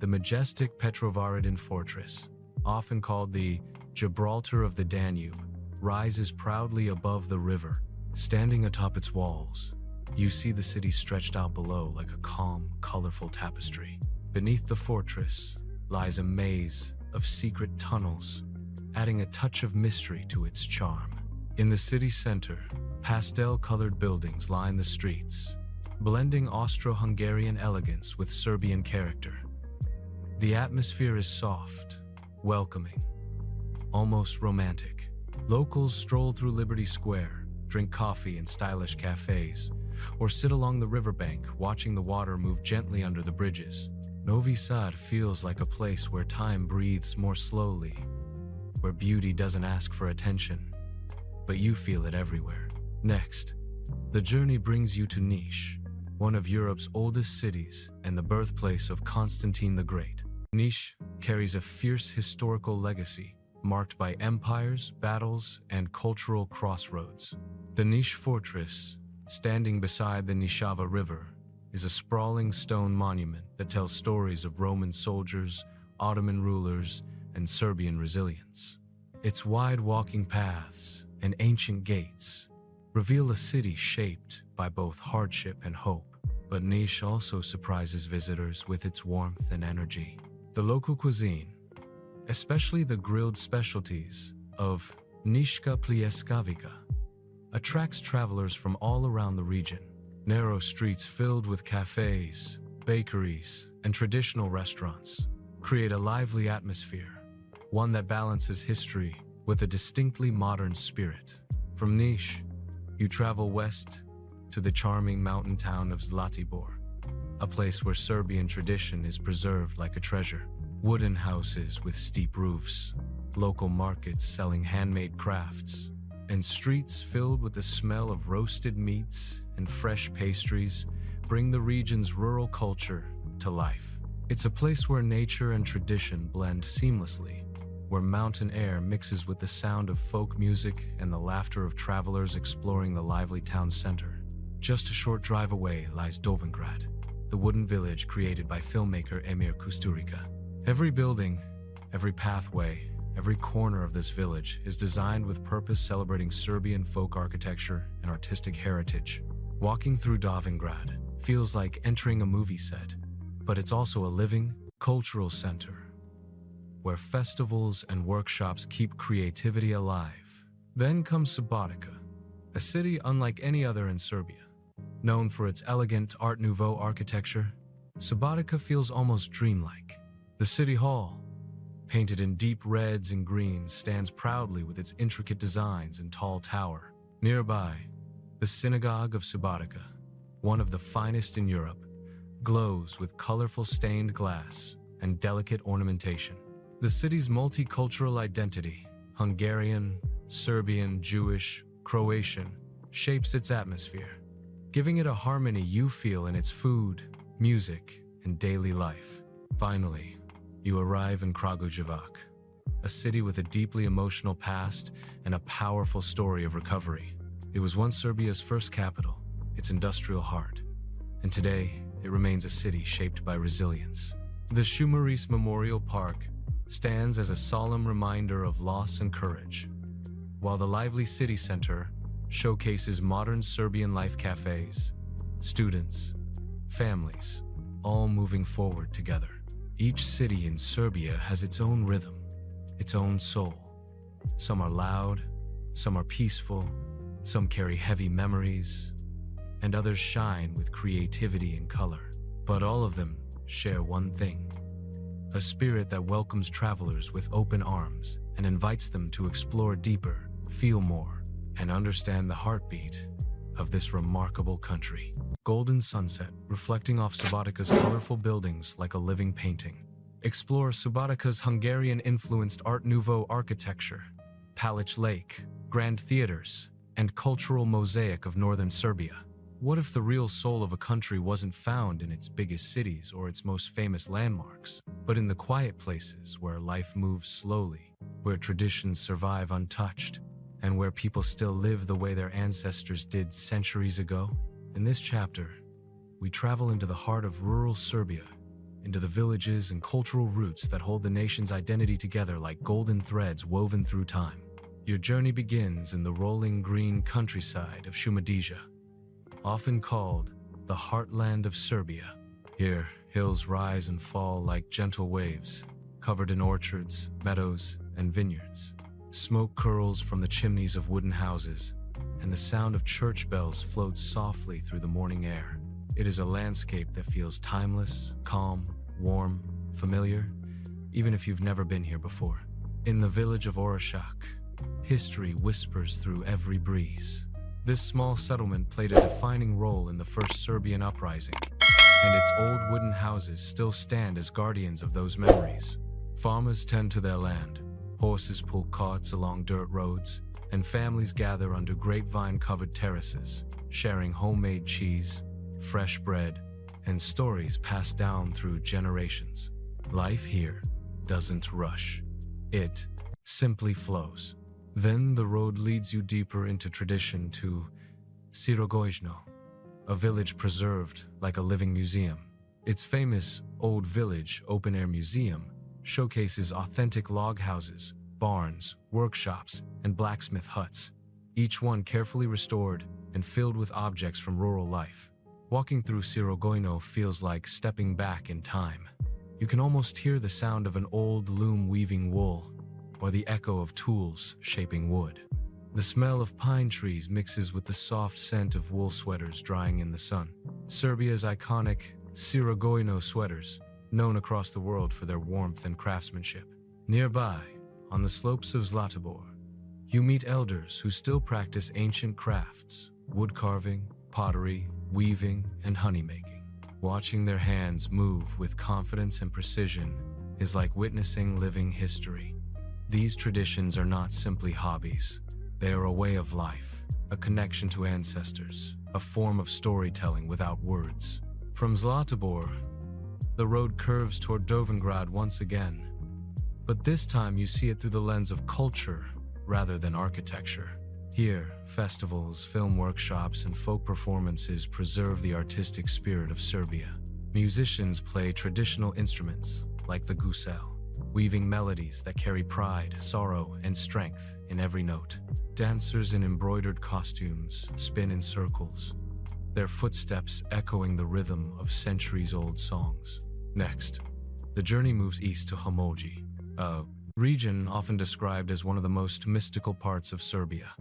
The majestic Petrovaradin fortress, often called the Gibraltar of the Danube, rises proudly above the river. Standing atop its walls, you see the city stretched out below like a calm, colorful tapestry. Beneath the fortress lies a maze of secret tunnels, adding a touch of mystery to its charm. In the city center, pastel-colored buildings line the streets, blending Austro-Hungarian elegance with Serbian character. The atmosphere is soft, welcoming, almost romantic. Locals stroll through Liberty Square, drink coffee in stylish cafes, or sit along the riverbank watching the water move gently under the bridges. Novi Sad feels like a place where time breathes more slowly, where beauty doesn't ask for attention, but you feel it everywhere. Next, the journey brings you to Niš, one of Europe's oldest cities and the birthplace of Constantine the Great. Niš carries a fierce historical legacy, marked by empires, battles, and cultural crossroads. The Niš fortress, standing beside the Nišava River, is a sprawling stone monument that tells stories of Roman soldiers, Ottoman rulers, and Serbian resilience. Its wide walking paths and ancient gates reveal a city shaped by both hardship and hope. But Niš also surprises visitors with its warmth and energy. The local cuisine, especially the grilled specialties of Niška pljeskavica, attracts travelers from all around the region. Narrow streets filled with cafes, bakeries, and traditional restaurants create a lively atmosphere, one that balances history with a distinctly modern spirit. From Niš, you travel west to the charming mountain town of Zlatibor, a place where Serbian tradition is preserved like a treasure. Wooden houses with steep roofs, local markets selling handmade crafts, and streets filled with the smell of roasted meats and fresh pastries bring the region's rural culture to life. It's a place where nature and tradition blend seamlessly, where mountain air mixes with the sound of folk music and the laughter of travelers exploring the lively town center. Just a short drive away lies Dovingrad, the wooden village created by filmmaker Emir Kusturica. Every building, every pathway, every corner of this village is designed with purpose, celebrating Serbian folk architecture and artistic heritage. Walking through Dovingrad feels like entering a movie set, but it's also a living, cultural center where festivals and workshops keep creativity alive. Then comes Subotica, a city unlike any other in Serbia. Known for its elegant Art Nouveau architecture, Subotica feels almost dreamlike. The city hall, painted in deep reds and greens, stands proudly with its intricate designs and tall tower. Nearby, the synagogue of Subotica, one of the finest in Europe, glows with colorful stained glass and delicate ornamentation. The city's multicultural identity, Hungarian, Serbian, Jewish, Croatian, shapes its atmosphere, giving it a harmony you feel in its food, music, and daily life. Finally, you arrive in Kragujevac, a city with a deeply emotional past and a powerful story of recovery. It was once Serbia's first capital, its industrial heart, and today it remains a city shaped by resilience. The Shumaris Memorial Park stands as a solemn reminder of loss and courage, while the lively city center showcases modern Serbian life cafes, students, families, all moving forward together. Each city in Serbia has its own rhythm, its own soul. Some are loud, some are peaceful, some carry heavy memories, and others shine with creativity and color. But all of them share one thing: a spirit that welcomes travelers with open arms and invites them to explore deeper, feel more, and understand the heartbeat of this remarkable country. Golden sunset reflecting off Subotica's colorful buildings like a living painting. Explore Subotica's Hungarian-influenced Art Nouveau architecture, Palić Lake, grand theaters, and cultural mosaic of northern Serbia. What if the real soul of a country wasn't found in its biggest cities or its most famous landmarks, but in the quiet places where life moves slowly, where traditions survive untouched, and where people still live the way their ancestors did centuries ago? In this chapter, we travel into the heart of rural Serbia, into the villages and cultural roots that hold the nation's identity together like golden threads woven through time. Your journey begins in the rolling green countryside of Šumadija, often called the heartland of Serbia. Here, hills rise and fall like gentle waves, covered in orchards, meadows, and vineyards. Smoke curls from the chimneys of wooden houses, and the sound of church bells floats softly through the morning air. It is a landscape that feels timeless, calm, warm, familiar, even if you've never been here before. In the village of Orešak, history whispers through every breeze. This small settlement played a defining role in the first Serbian uprising, and its old wooden houses still stand as guardians of those memories. Farmers tend to their land, horses pull carts along dirt roads, and families gather under grapevine-covered terraces, sharing homemade cheese, fresh bread, and stories passed down through generations. Life here doesn't rush. It simply flows. Then the road leads you deeper into tradition to Sirogojno, a village preserved like a living museum. Its famous Old Village Open-Air Museum showcases authentic log houses, barns, workshops, and blacksmith huts, each one carefully restored and filled with objects from rural life. Walking through Sirogojno feels like stepping back in time. You can almost hear the sound of an old loom weaving wool, or the echo of tools shaping wood. The smell of pine trees mixes with the soft scent of wool sweaters drying in the sun. Serbia's iconic Sirogojno sweaters, known across the world for their warmth and craftsmanship. Nearby, on the slopes of Zlatibor, you meet elders who still practice ancient crafts, wood carving, pottery, weaving, and honey making. Watching their hands move with confidence and precision is like witnessing living history. These traditions are not simply hobbies. They are a way of life, a connection to ancestors, a form of storytelling without words. From Zlatibor, the road curves toward Dovengrad once again, but this time you see it through the lens of culture rather than architecture. Here, festivals, film workshops, and folk performances preserve the artistic spirit of Serbia. Musicians play traditional instruments, like the gusel, weaving melodies that carry pride, sorrow, and strength in every note. Dancers in embroidered costumes spin in circles, their footsteps echoing the rhythm of centuries-old songs. Next, the journey moves east to Homolje, a region often described as one of the most mystical parts of Serbia.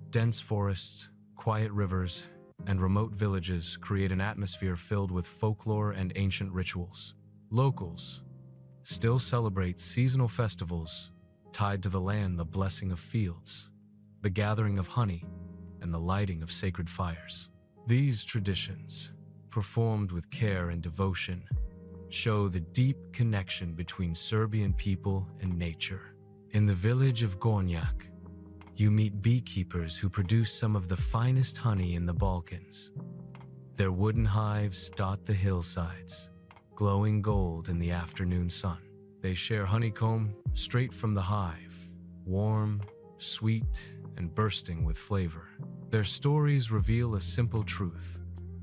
Dense forests, quiet rivers, and remote villages create an atmosphere filled with folklore and ancient rituals. Locals still celebrate seasonal festivals tied to the land, the blessing of fields, the gathering of honey, and the lighting of sacred fires. These traditions, performed with care and devotion, show the deep connection between Serbian people and nature. In the village of Gornjak, you meet beekeepers who produce some of the finest honey in the Balkans. Their wooden hives dot the hillsides, glowing gold in the afternoon sun. They share honeycomb straight from the hive, warm, sweet, and bursting with flavor. Their stories reveal a simple truth.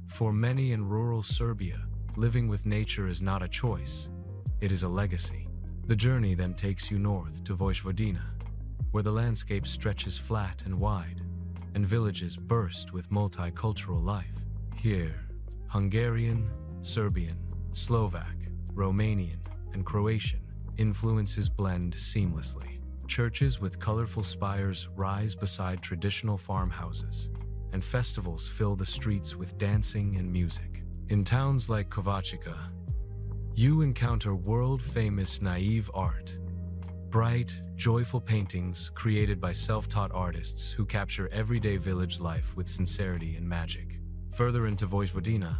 For many in rural Serbia, living with nature is not a choice, it is a legacy. The journey then takes you north to Vojvodina, where the landscape stretches flat and wide, and villages burst with multicultural life. Here, Hungarian, Serbian, Slovak, Romanian, and Croatian influences blend seamlessly. Churches with colorful spires rise beside traditional farmhouses, and festivals fill the streets with dancing and music. In towns like Kovačica, you encounter world-famous naive art, bright, joyful paintings created by self-taught artists who capture everyday village life with sincerity and magic. Further into Vojvodina,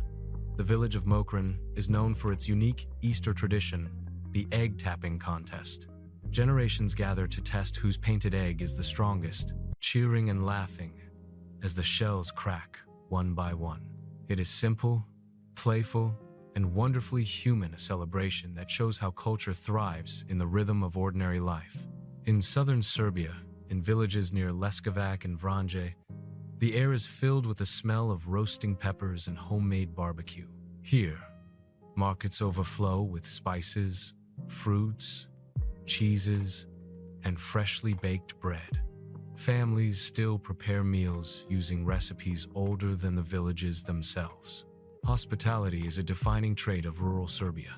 the village of Mokran is known for its unique Easter tradition, the egg tapping contest. Generations gather to test whose painted egg is the strongest, cheering and laughing as the shells crack one by one. It is simple, playful, and wonderfully human, a celebration that shows how culture thrives in the rhythm of ordinary life. In southern Serbia, in villages near Leskovac and Vranje, the air is filled with the smell of roasting peppers and homemade barbecue. Here, Markets overflow with spices, fruits, cheeses, and freshly baked bread. Families still prepare meals using recipes older than the villages themselves. Hospitality is a defining trait of rural Serbia.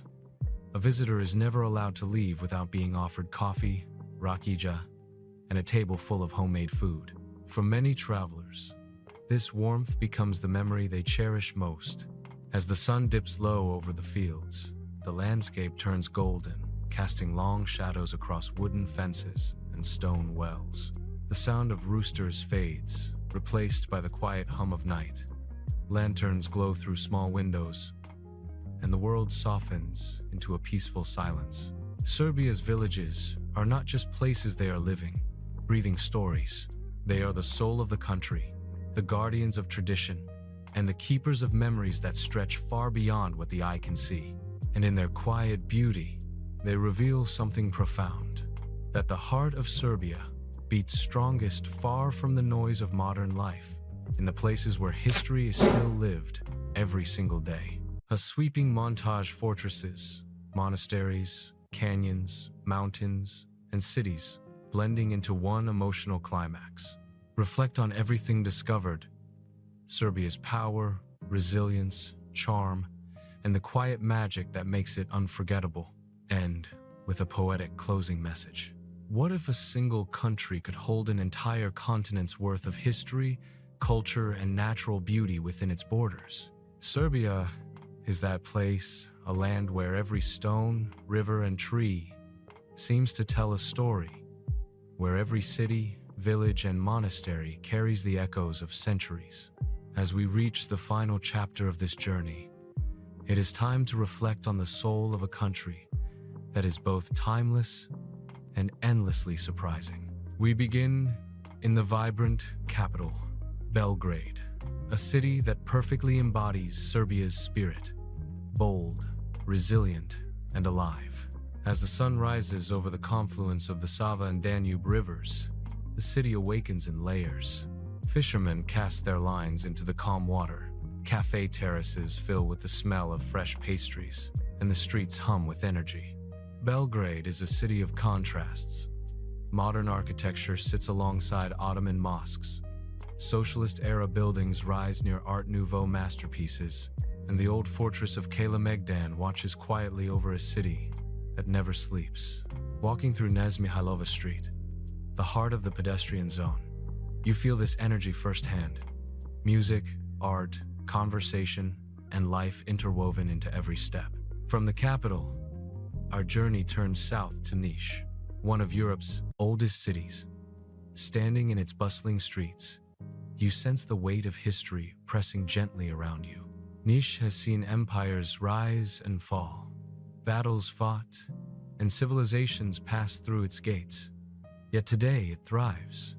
A visitor is never allowed to leave without being offered coffee, rakija, and a table full of homemade food. For many travelers, this warmth becomes the memory they cherish most. As the sun dips low over the fields, the landscape turns golden, casting long shadows across wooden fences and stone wells. The sound of roosters fades, replaced by the quiet hum of night. Lanterns glow through small windows, and the world softens into a peaceful silence. Serbia's villages are not just places they are living, breathing stories. They are the soul of the country, the guardians of tradition, and the keepers of memories that stretch far beyond what the eye can see. And in their quiet beauty, they reveal something profound, that the heart of Serbia beats strongest far from the noise of modern life, in the places where history is still lived every single day. A sweeping montage fortresses, monasteries, canyons, mountains, and cities blending into one emotional climax. Reflect on everything discovered: Serbia's power, resilience, charm, and the quiet magic that makes it unforgettable. End with a poetic closing message. What if a single country could hold an entire continent's worth of history, culture, and natural beauty within its borders? Serbia is that place, a land where every stone, river, and tree seems to tell a story, where every city, village, and monastery carries the echoes of centuries. As we reach the final chapter of this journey, it is time to reflect on the soul of a country that is both timeless and endlessly surprising. We begin in the vibrant capital, Belgrade, a city that perfectly embodies Serbia's spirit: bold, resilient, and alive. As the sun rises over the confluence of the Sava and Danube rivers, the city awakens in layers. Fishermen cast their lines into the calm water, cafe terraces fill with the smell of fresh pastries, and the streets hum with energy. Belgrade is a city of contrasts. Modern architecture sits alongside Ottoman mosques. Socialist-era buildings rise near Art Nouveau masterpieces, and the old fortress of Kalemegdan watches quietly over a city that never sleeps. Walking through Knez Mihailova Street, the heart of the pedestrian zone, you feel this energy firsthand. Music, art, conversation, and life interwoven into every step. From the capital, our journey turns south to Niš, one of Europe's oldest cities. Standing in its bustling streets, you sense the weight of history pressing gently around you. Niš has seen empires rise and fall, battles fought, and civilizations pass through its gates. Yet today it thrives,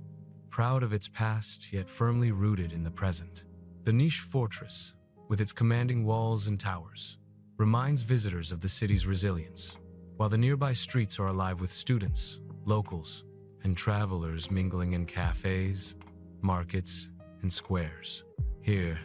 proud of its past yet firmly rooted in the present. The Niš fortress, with its commanding walls and towers, reminds visitors of the city's resilience, while the nearby streets are alive with students, locals, and travelers mingling in cafes, markets, and squares. Here,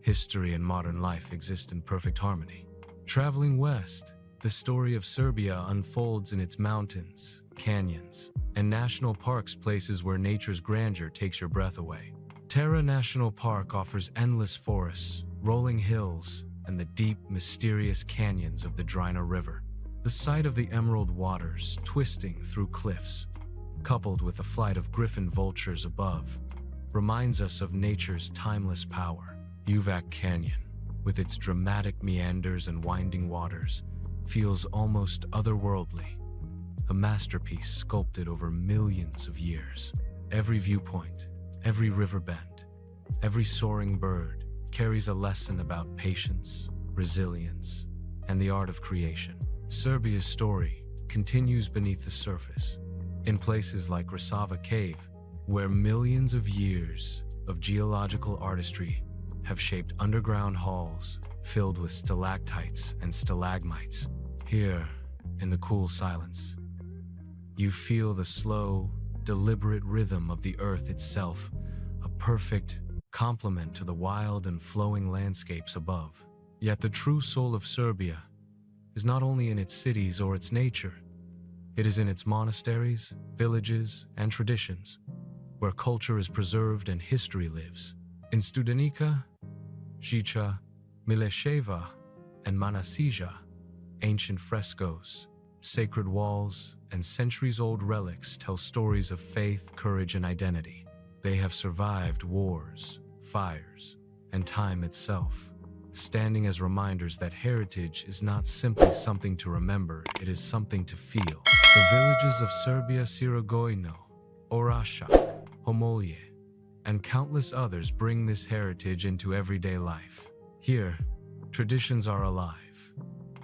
history and modern life exist in perfect harmony. Traveling west, the story of Serbia unfolds in its mountains, canyons, and national parks, places where nature's grandeur takes your breath away. Tara National Park offers endless forests, rolling hills, and the deep, mysterious canyons of the Drina River. The sight of the emerald waters twisting through cliffs, coupled with the flight of Griffon vultures above, reminds us of nature's timeless power. Uvac Canyon, with its dramatic meanders and winding waters, feels almost otherworldly, a masterpiece sculpted over millions of years. Every viewpoint, every river bend, every soaring bird carries a lesson about patience, resilience, and the art of creation. Serbia's story continues beneath the surface, in places like Rasava Cave, where millions of years of geological artistry have shaped underground halls filled with stalactites and stalagmites. Here, in the cool silence, you feel the slow, deliberate rhythm of the earth itself, a perfect complement to the wild and flowing landscapes above. Yet the true soul of Serbia is not only in its cities or its nature, it is in its monasteries, villages, and traditions, where culture is preserved and history lives. In Studenica, Žiča, Mileševa, and Manasija, ancient frescoes, sacred walls, and centuries-old relics tell stories of faith, courage, and identity. They have survived wars, fires, and time itself, standing as reminders that heritage is not simply something to remember, it is something to feel. The villages of Serbia, Sirogojno, Orašak, Homolje, and countless others bring this heritage into everyday life. Here, traditions are alive.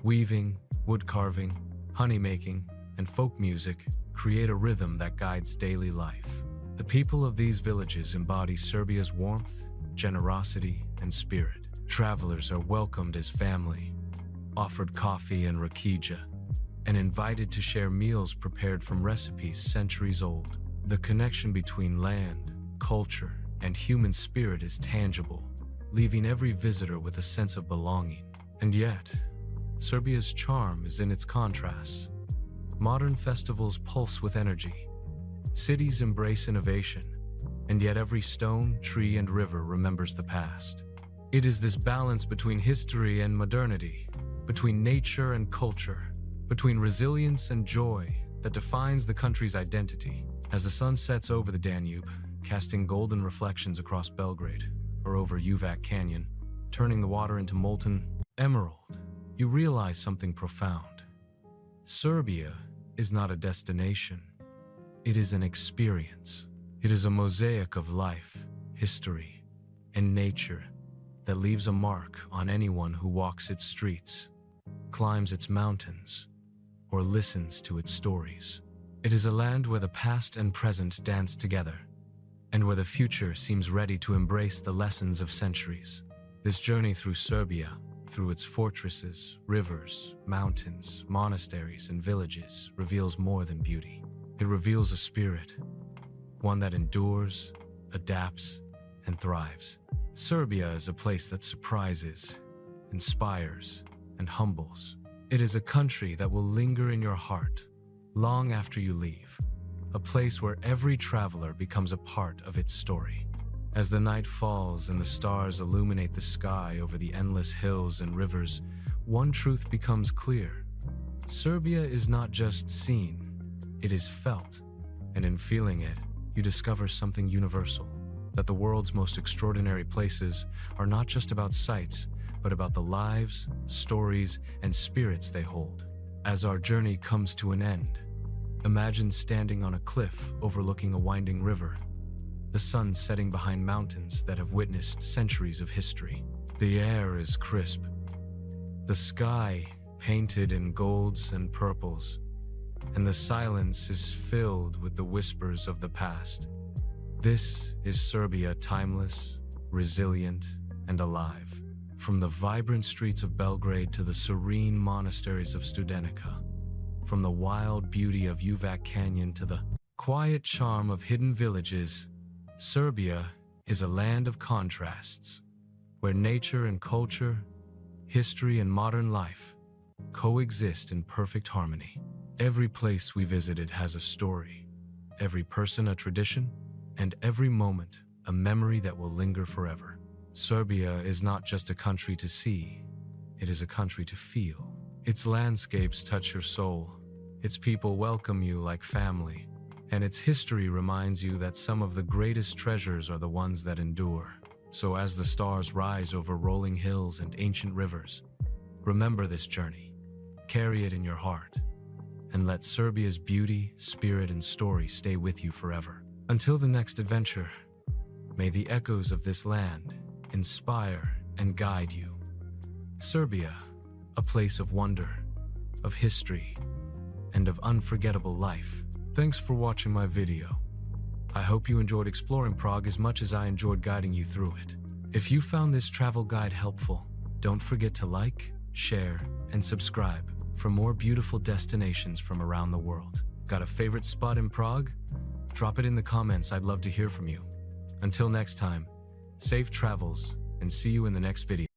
Weaving, wood carving, honey making, and folk music create a rhythm that guides daily life. The people of these villages embody Serbia's warmth, generosity, and spirit. Travelers are welcomed as family, offered coffee and rakića, and invited to share meals prepared from recipes centuries old. The connection between land, culture, and human spirit is tangible, leaving every visitor with a sense of belonging. And yet, Serbia's charm is in its contrasts. Modern festivals pulse with energy. Cities embrace innovation, and yet every stone, tree, and river remembers the past. It is this balance between history and modernity, between nature and culture, between resilience and joy that defines the country's identity. As the sun sets over the Danube, casting golden reflections across Belgrade, or over Uvac Canyon, turning the water into molten emerald, you realize something profound. Serbia is not a destination. It is an experience. It is a mosaic of life, history, and nature that leaves a mark on anyone who walks its streets, climbs its mountains, or listens to its stories. It is a land where the past and present dance together, and where the future seems ready to embrace the lessons of centuries. This journey through Serbia, through its fortresses, rivers, mountains, monasteries, and villages, reveals more than beauty. It reveals a spirit, one that endures, adapts, and thrives. Serbia is a place that surprises, inspires, and humbles. It is a country that will linger in your heart long after you leave, a place where every traveler becomes a part of its story. As the night falls and the stars illuminate the sky over the endless hills and rivers, one truth becomes clear. Serbia is not just seen, it is felt, and in feeling it, you discover something universal, that the world's most extraordinary places are not just about sights, but about the lives, stories, and spirits they hold. As our journey comes to an end, imagine standing on a cliff overlooking a winding river, the sun setting behind mountains that have witnessed centuries of history. The air is crisp, the sky painted in golds and purples, and the silence is filled with the whispers of the past. This is Serbia, timeless, resilient, and alive. From the vibrant streets of Belgrade to the serene monasteries of Studenica, from the wild beauty of Uvac Canyon to the quiet charm of hidden villages, Serbia is a land of contrasts, where nature and culture, history and modern life coexist in perfect harmony. Every place we visited has a story, every person a tradition, and every moment a memory that will linger forever. Serbia is not just a country to see, it is a country to feel. Its landscapes touch your soul, its people welcome you like family, and its history reminds you that some of the greatest treasures are the ones that endure. So as the stars rise over rolling hills and ancient rivers, remember this journey, carry it in your heart, and let Serbia's beauty, spirit, and story stay with you forever. Until the next adventure, may the echoes of this land inspire and guide you. Serbia, a place of wonder, of history, and of unforgettable life. Thanks for watching my video. I hope you enjoyed exploring Prague as much as I enjoyed guiding you through it. If you found this travel guide helpful, don't forget to like, share, and subscribe for more beautiful destinations from around the world. Got a favorite spot in Prague? Drop it in the comments, I'd love to hear from you. Until next time, safe travels, and see you in the next video.